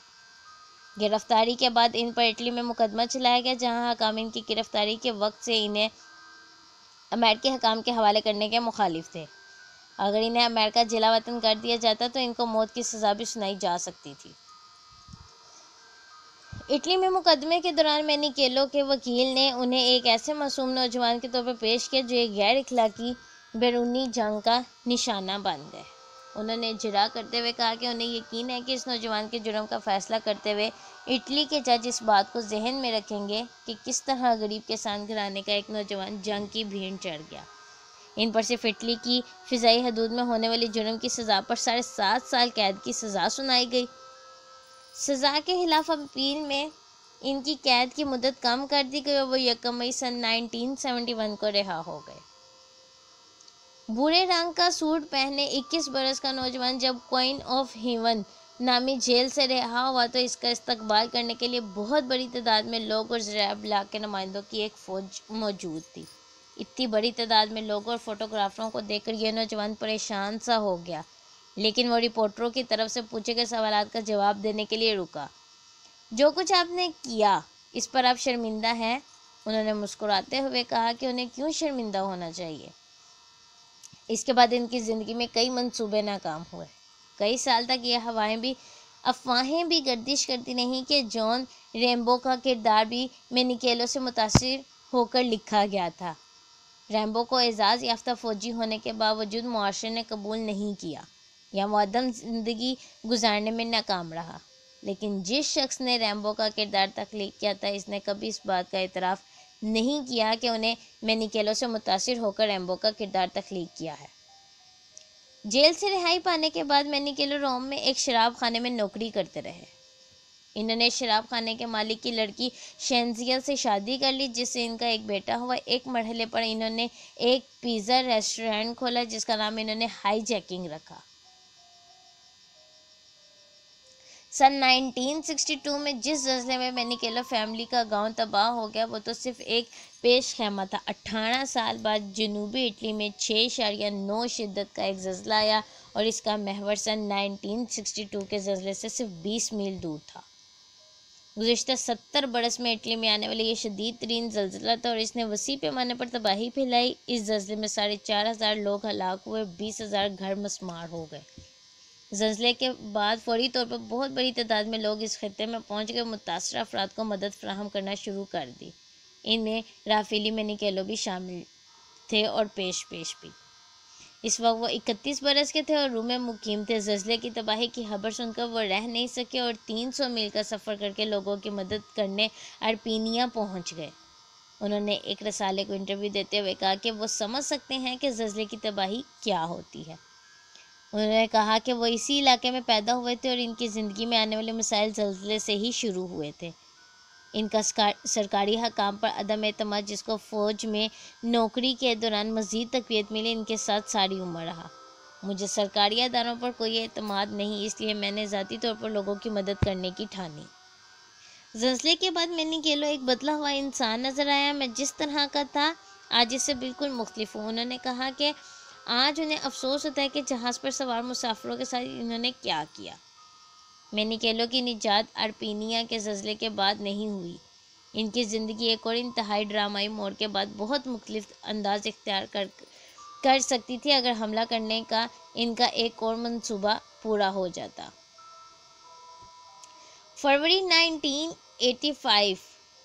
A: گرفتاری کے بعد ان پر اٹلی میں مقدمہ چلایا گیا، جہاں حکام ان کی گرفتاری کے وقت سے انہیں امریکی حکام کے حوالے کرنے کے مخالف تھے۔ اگر انہیں امریکہ جلا وطن کر دیا جاتا تو ان کو موت کی سزا بھی سنائی جا سکتی تھی۔ اٹلی میں مقدمے کے دوران مینیکیلو کے وکیل نے انہیں ایک ایسے معصوم نوجوان کے طور پر پیش کیا جو ایک غیر اخلاقی بیرونی جنگ کا نشانہ بن گئے۔ انہوں نے اجراء کرتے ہوئے کہا کہ انہیں یقین ہے کہ اس نوجوان کے جرم کا فیصلہ کرتے ہوئے اٹلی کے جج اس بات کو ذہن میں رکھیں گے کہ کس طرح غریب کسان گھرانے کا ایک نوجوان جنگ کی بھیڑ چڑھ گیا۔ ان پر صرف اٹلی کی فضائی حدود میں ہونے والی جرم کی سزا پر 7.5 سال قید کی سزا سنائی گئی۔ سزا کے خلاف اپیل میں ان کی قید کی مدت کم کر دی گئی اور وہ 1 مئی سن 1971 کو رہا ہو گئے۔ بھورے رنگ کا سوٹ پہنے 21 برس کا نوجوان جب کوئن آف ہیون نامی جیل سے رہا ہوا تو اس کا استقبال کرنے کے لیے بہت بڑی تعداد میں لوگ اور ذرائع ابلاغ کے نمائندوں کی ایک فوج موجود تھی۔ اتنی بڑی تعداد میں لوگوں اور فوٹوگرافروں کو دیکھ کر یہ نوجوان پریشان سا ہو گیا، لیکن وہ رپورٹروں کی طرف سے پوچھے گئے سوالات کا جواب دینے کے لیے رکا۔ جو کچھ آپ نے کیا اس پر آپ شرمندہ ہیں؟ انہوں نے مسکراتے ہوئے کہا کہ انہیں کیوں شرمندہ ہونا چاہیے۔ اس کے بعد ان کی زندگی میں کئی منصوبے ناکام ہوئے۔ کئی سال تک یہ افواہیں بھی گردش کرتی رہیں کہ جان ریمبو کا کردار بھی مینیکیلو سے متاثر ہو کر لکھا گیا تھا۔ ریمبو کو اعزاز یافتہ فوجی ہونے کے باوجود معاشرے نے قبول نہیں کیا یا معدم زندگی گزارنے میں ناکام رہا، لیکن جس شخص نے ریمبو کا کردار تخلیق کیا تھا اس نے کبھی اس بات کا اعتراف نہیں کیا کہ انہیں مینیکیلو سے متاثر ہو کر ریمبو کا کردار تخلیق کیا ہے۔ جیل سے رہائی پانے کے بعد مینیکیلو روم میں ایک شراب خانے میں نوکری کرتے رہے۔ انہوں نے شراب خانے کے مالک کی لڑکی شینزیا سے شادی کر لی جس سے ان کا ایک بیٹا ہوا۔ ایک مرحلے پر انہوں نے ایک پیزا ریسٹورینٹ کھولا جس کا نام انہوں نے ہائی جیکنگ رکھا۔ سن 1962 میں جس زلزلے میں مینیکیلو فیملی کا گاؤں تباہ ہو گیا وہ تو صرف ایک پیش خیمہ تھا۔ 18 سال بعد جنوبی اٹلی میں 6.9 شدت کا ایک زلزلہ آیا اور اس کا محور سن 1962 کے زلزلے سے صرف 20 میل دور تھا۔ گزشتہ 70 برس میں اٹلی میں آنے والا یہ شدید ترین زلزلہ تھا اور اس نے وسیع پیمانے پر تباہی پھیلائی۔ اس زلزلے میں 4,500 لوگ ہلاک ہوئے، 20,000 گھر مسمار ہو گئے۔ زلزلے کے بعد فوری طور پر بہت بڑی تعداد میں لوگ اس خطے میں پہنچ گئے، متاثرہ افراد کو مدد فراہم کرنا شروع کر دی۔ ان میں رافیلی مینیکیلو بھی شامل تھے اور پیش بھی۔ اس وقت وہ 31 برس کے تھے اور روم میں مقیم تھے۔ زلزلے کی تباہی کی خبر سن کر وہ رہ نہیں سکے اور 300 میل کا سفر کر کے لوگوں کی مدد کرنے ارپینیا پہنچ گئے۔ انہوں نے ایک رسالے کو انٹرویو دیتے ہوئے کہا کہ وہ سمجھ سکتے ہیں کہ زلزلے کی تباہی کیا ہوتی ہے۔ انہوں نے کہا کہ وہ اسی علاقے میں پیدا ہوئے تھے اور ان کی زندگی میں آنے والے مسائل زلزلے سے ہی شروع ہوئے تھے۔ ان کا سرکاری حکام پر عدم اعتماد جس کو فوج میں نوکری کے دوران مزید تقویت ملی ان کے ساتھ ساری عمر رہا۔ مجھے سرکاری اداروں پر کوئی اعتماد نہیں، اس لیے میں نے ذاتی طور پر لوگوں کی مدد کرنے کی ٹھانی۔ زلزلے کے بعد مینیکیلو ایک بدلا ہوا انسان نظر آیا۔ میں جس طرح کا تھا آج اس سے بالکل مختلف ہوں۔ انہوں نے کہا کہ آج انہیں افسوس ہوتا ہے کہ جہاز پر سوار مسافروں کے ساتھ انہوں نے کیا کیا۔ مینیکیلو کی نجات ارپینیا کے زلزلے کے بعد نہیں ہوئی۔ ان کی زندگی ایک اور انتہائی ڈرامائی موڑ کے بعد بہت مختلف انداز اختیار کر سکتی تھی اگر حملہ کرنے کا ان کا ایک اور منصوبہ پورا ہو جاتا۔ فروری 1985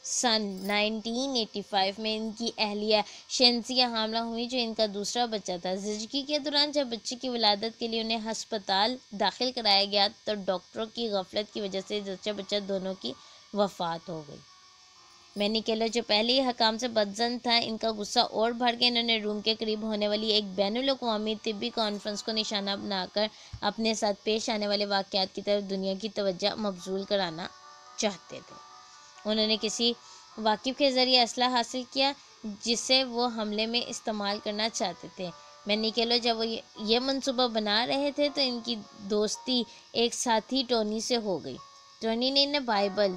A: سن 1985 میں ان کی اہلیہ شینزیا حاملہ ہوئی جو ان کا دوسرا بچہ تھا۔ زچگی کے دوران جب بچے کی ولادت کے لیے انہیں ہسپتال داخل کرایا گیا تو ڈاکٹروں کی غفلت کی وجہ سے زچہ بچہ دونوں کی وفات ہو گئی۔ مینیکیلو جو پہلے ہی حکام سے بدظن تھا ان کا غصہ اور بڑھ گیا۔ انہوں نے روم کے قریب ہونے والی ایک بین الاقوامی طبی کانفرنس کو نشانہ بنا کر اپنے ساتھ پیش آنے والے واقعات کی طرف دنیا کی توجہ مبذول کرانا چاہتے تھے۔ انہوں نے کسی واقف کے ذریعے اسلحہ حاصل کیا جسے وہ حملے میں استعمال کرنا چاہتے تھے۔ مینیکیلو جب وہ یہ منصوبہ بنا رہے تھے تو ان کی دوستی ایک ساتھی ٹونی سے ہو گئی۔ ٹونی نے انہیں بائبل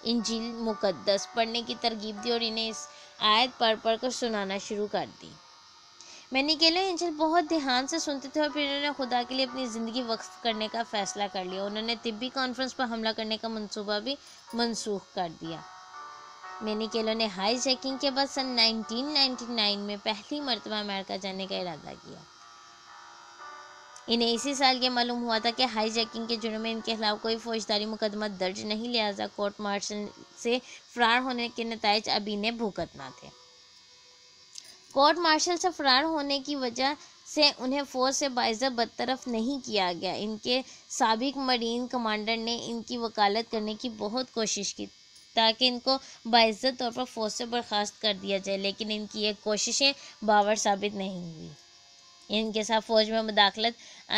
A: انجیل مقدس پڑھنے کی ترغیب دی اور انہیں اس آیت پڑھ کر سنانا شروع کر دی۔ مینیکیلو انجیل بہت دھیان سے سنتے تھے اور پھر انہوں نے خدا کے لیے اپنی زندگی وقف کرنے کا فیصلہ کر لیا۔ انہوں نے طبی کانفرنس پر حملہ کرنے کا منصوبہ بھی منسوخ کر دیا۔ مینیکیلو نے ہائی جیکنگ کے بعد سن 1999 میں پہلی مرتبہ امریکہ جانے کا ارادہ کیا۔ انہیں اسی سال یہ معلوم ہوا تھا کہ ہائی جیکنگ کے جرم میں ان کے خلاف کوئی فوجداری مقدمہ درج نہیں، لہذا کورٹ مارشل سے فرار ہونے کے نتائج اب انہیں بھگتنا تھے۔ کورٹ مارشل سے فرار ہونے کی وجہ سے انہیں فوج سے باعزت برطرف نہیں کیا گیا۔ ان کے سابق مرین کمانڈر نے ان کی وکالت کرنے کی بہت کوشش کی تاکہ ان کو باعزت طور پر فوج سے برخاست کر دیا جائے، لیکن ان کی یہ کوششیں باور ثابت نہیں ہوئی۔ ان کے ساتھ فوج میں مداخلت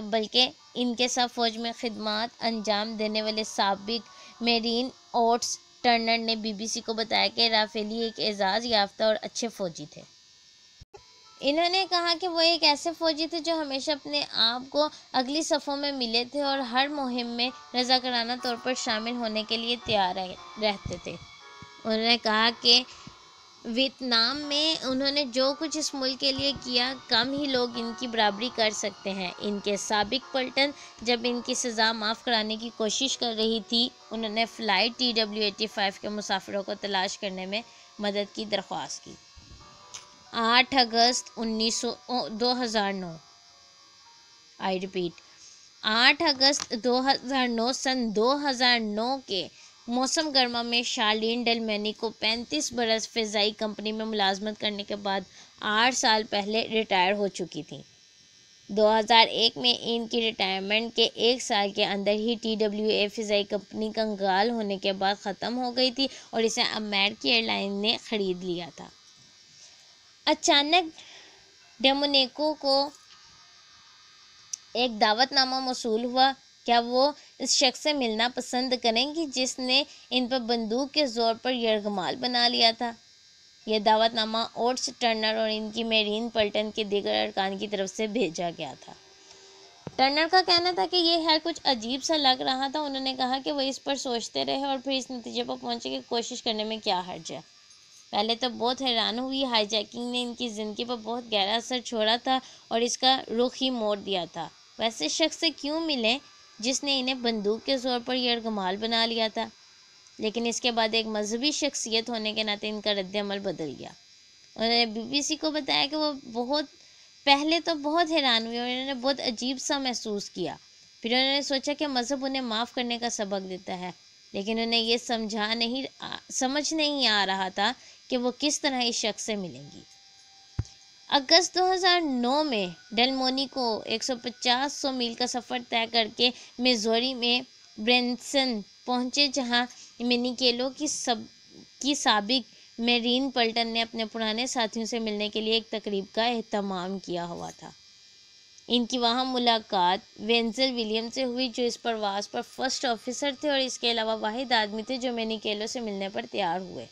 A: بلکہ ان کے ساتھ فوج میں خدمات انجام دینے والے سابق میرین اوٹس ٹرنر نے بی بی سی کو بتایا کہ رافیلی ایک اعزاز یافتہ اور اچھے فوجی تھے۔ انہوں نے کہا کہ وہ ایک ایسے فوجی تھے جو ہمیشہ اپنے آپ کو اگلی صفوں میں ملے تھے اور ہر مہم میں رضاکارانہ طور پر شامل ہونے کے لیے تیار رہتے تھے۔ انہوں نے کہا کہ ویتنام میں انہوں نے جو کچھ اس ملک کے لیے کیا، کم ہی لوگ ان کی برابری کر سکتے ہیں۔ ان کے سابق پلٹن جب ان کی سزا معاف کرانے کی کوشش کر رہی تھی، انہوں نے فلائٹ TW-85 کے مسافروں کو تلاش کرنے میں مدد کی درخواست کی۔ 8 اگست 2009 آئی ریپیٹ 8 اگست 2009 سن 2009 کے موسم گرما میں شارلین ڈیلمونی کو 35 برس فضائی کمپنی میں ملازمت کرنے کے بعد 8 سال پہلے ریٹائر ہو چکی تھیں۔ 2001 میں ان کی ریٹائرمنٹ کے 1 سال کے اندر ہی TWA فضائی کمپنی کنگال ہونے کے بعد ختم ہو گئی تھی اور اسے امریکی ایئرلائن نے خرید لیا تھا۔ اچانک ڈیمونیکو کو ایک دعوت نامہ موصول ہوا۔ کیا وہ اس شخص سے ملنا پسند کریں گی جس نے ان پر بندوق کے زور پر یرغمال بنا لیا تھا؟ یہ دعوت نامہ اوٹس ٹرنر اور ان کی میرین پلٹن کے دیگر ارکان کی طرف سے بھیجا گیا تھا۔ ٹرنر کا کہنا تھا کہ یہ خیر کچھ عجیب سا لگ رہا تھا۔ انہوں نے کہا کہ وہ اس پر سوچتے رہے اور پھر اس نتیجے پر پہنچے کہ کوشش کرنے میں کیا حرج ہے۔ پہلے تو بہت حیران ہوئی۔ ہائی جیکنگ نے ان کی زندگی پر بہت گہرا اثر چھوڑا تھا اور اس کا رخ ہی موڑ دیا تھا۔ ویسے شخص سے کیوں ملیں جس نے انہیں بندوق کے زور پر یرغمال بنا لیا تھا؟ لیکن اس کے بعد ایک مذہبی شخصیت ہونے کے ناطے ان کا رد عمل بدل گیا۔ انہوں نے بی بی سی کو بتایا کہ وہ پہلے تو بہت حیران ہوئی اور انہوں نے بہت عجیب سا محسوس کیا۔ پھر انہوں نے سوچا کہ مذہب انہیں معاف کرنے کا سبق دیتا ہے، لیکن انہیں یہ سمجھ نہیں آ رہا تھا کہ وہ کس طرح اس شخص سے ملیں گی۔ اگست 2009 میں ڈیلمونی کو 150 میل کا سفر طے کر کے میزوری میں برینسن پہنچے، جہاں مینیکیلو کی سابق میرین پلٹن نے اپنے پرانے ساتھیوں سے ملنے کے لیے ایک تقریب کا اہتمام کیا ہوا تھا۔ ان کی وہاں ملاقات وینزل ولیم سے ہوئی، جو اس پرواز پر فرسٹ آفیسر تھے اور اس کے علاوہ واحد آدمی تھے جو مینیکیلو سے ملنے پر تیار ہوئے۔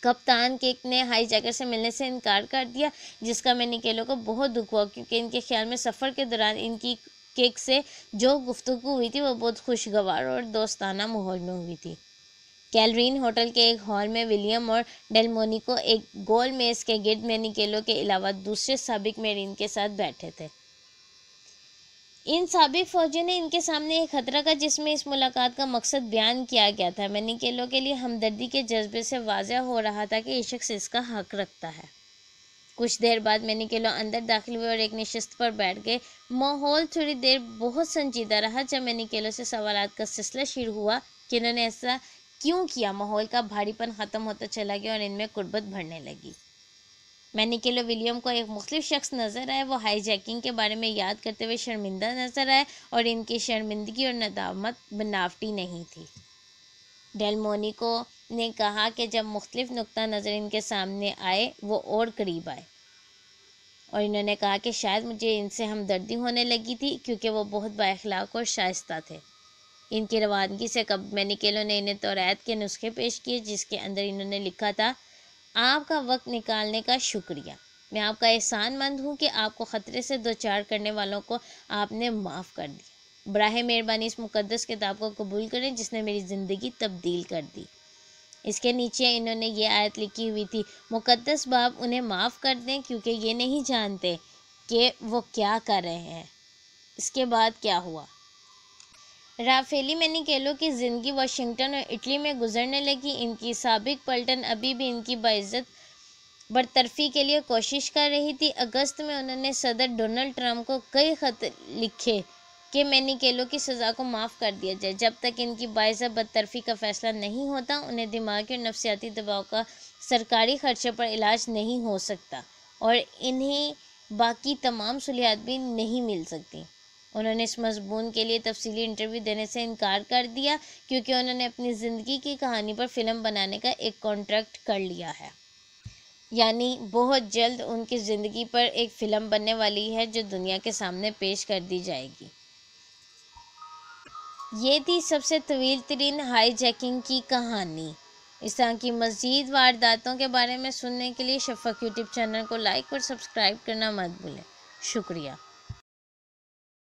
A: کپتان کک نے ہائی جیکر سے ملنے سے انکار کر دیا، جس کا مینیکیلو کو بہت دکھ ہوا، کیونکہ ان کے خیال میں سفر کے دوران ان کی کک سے جو گفتگو ہوئی تھی وہ بہت خوشگوار اور دوستانہ ماحول میں ہوئی تھی۔ کیلرین ہوٹل کے ایک ہال میں ولیم اور ڈیلمونی کو ایک گول میز کے گرد مینیکیلو کے علاوہ دوسرے سابق میرین کے ساتھ بیٹھے تھے۔ ان سابق فوجیوں نے ان کے سامنے ایک خطرہ کا جس میں اس ملاقات کا مقصد بیان کیا گیا تھا۔ مینیکیلو کے لیے ہمدردی کے جذبے سے واضح ہو رہا تھا کہ یہ شخص اس کا حق رکھتا ہے۔ کچھ دیر بعد مینیکیلو اندر داخل ہوئے اور ایک نشست پر بیٹھ گئے۔ ماحول تھوڑی دیر بہت سنجیدہ رہا۔ جب مینیکیلو سے سوالات کا سلسلہ شروع ہوا کہ انہوں نے ایسا کیوں کیا، ماحول کا بھاری پن ختم ہوتا چلا گیا اور ان میں قربت بڑھنے لگی۔ مینیکیلو ولیم کو ایک مختلف شخص نظر آئے۔ وہ ہائی جیکنگ کے بارے میں یاد کرتے ہوئے شرمندہ نظر آئے اور ان کی شرمندگی اور ندامت بناوٹی نہیں تھی۔ ڈیلمونی نے کہا کہ جب مختلف نقطہ نظر ان کے سامنے آئے وہ اور قریب آئے، اور انہوں نے کہا کہ شاید مجھے ان سے ہمدردی ہونے لگی تھی کیونکہ وہ بہت با اخلاق اور شائستہ تھے۔ ان کی روانگی سے قبل مینیکیلو نے انہیں توریت کے نسخے پیش کیے، جس کے اندر انہوں نے لکھا تھا: آپ کا وقت نکالنے کا شکریہ، میں آپ کا احسان مند ہوں کہ آپ کو خطرے سے دوچار کرنے والوں کو آپ نے معاف کر دیا۔ براہ مہربانی اس مقدس کتاب کو قبول کریں جس نے میری زندگی تبدیل کر دی۔ اس کے نیچے انہوں نے یہ آیت لکھی ہوئی تھی: مقدس باپ انہیں معاف کر دیں کیونکہ یہ نہیں جانتے کہ وہ کیا کر رہے ہیں۔ اس کے بعد کیا ہوا؟ رافیلی مینیکیلو کی زندگی واشنگٹن اور اٹلی میں گزرنے لگی۔ ان کی سابق پلٹن ابھی بھی ان کی باعزت برطرفی کے لیے کوشش کر رہی تھی۔ اگست میں انہوں نے صدر ڈونلڈ ٹرمپ کو کئی خط لکھے کہ مینیکیلو کی سزا کو معاف کر دیا جائے۔ جب تک ان کی باعزت برطرفی کا فیصلہ نہیں ہوتا، انہیں دماغی اور نفسیاتی دباؤ کا سرکاری خرچے پر علاج نہیں ہو سکتا اور انہیں باقی تمام سہولیات بھی نہیں مل سکتی۔ انہوں نے اس مضمون کے لیے تفصیلی انٹرویو دینے سے انکار کر دیا کیونکہ انہوں نے اپنی زندگی کی کہانی پر فلم بنانے کا ایک کانٹریکٹ کر لیا ہے۔ یعنی بہت جلد ان کی زندگی پر ایک فلم بننے والی ہے جو دنیا کے سامنے پیش کر دی جائے گی۔ یہ تھی سب سے طویل ترین ہائی جیکنگ کی کہانی۔ اس طرح کی مزید وارداتوں کے بارے میں سننے کے لیے شفق یوٹیوب چینل کو لائک اور سبسکرائب کرنا مت بھولیں۔ شکریہ۔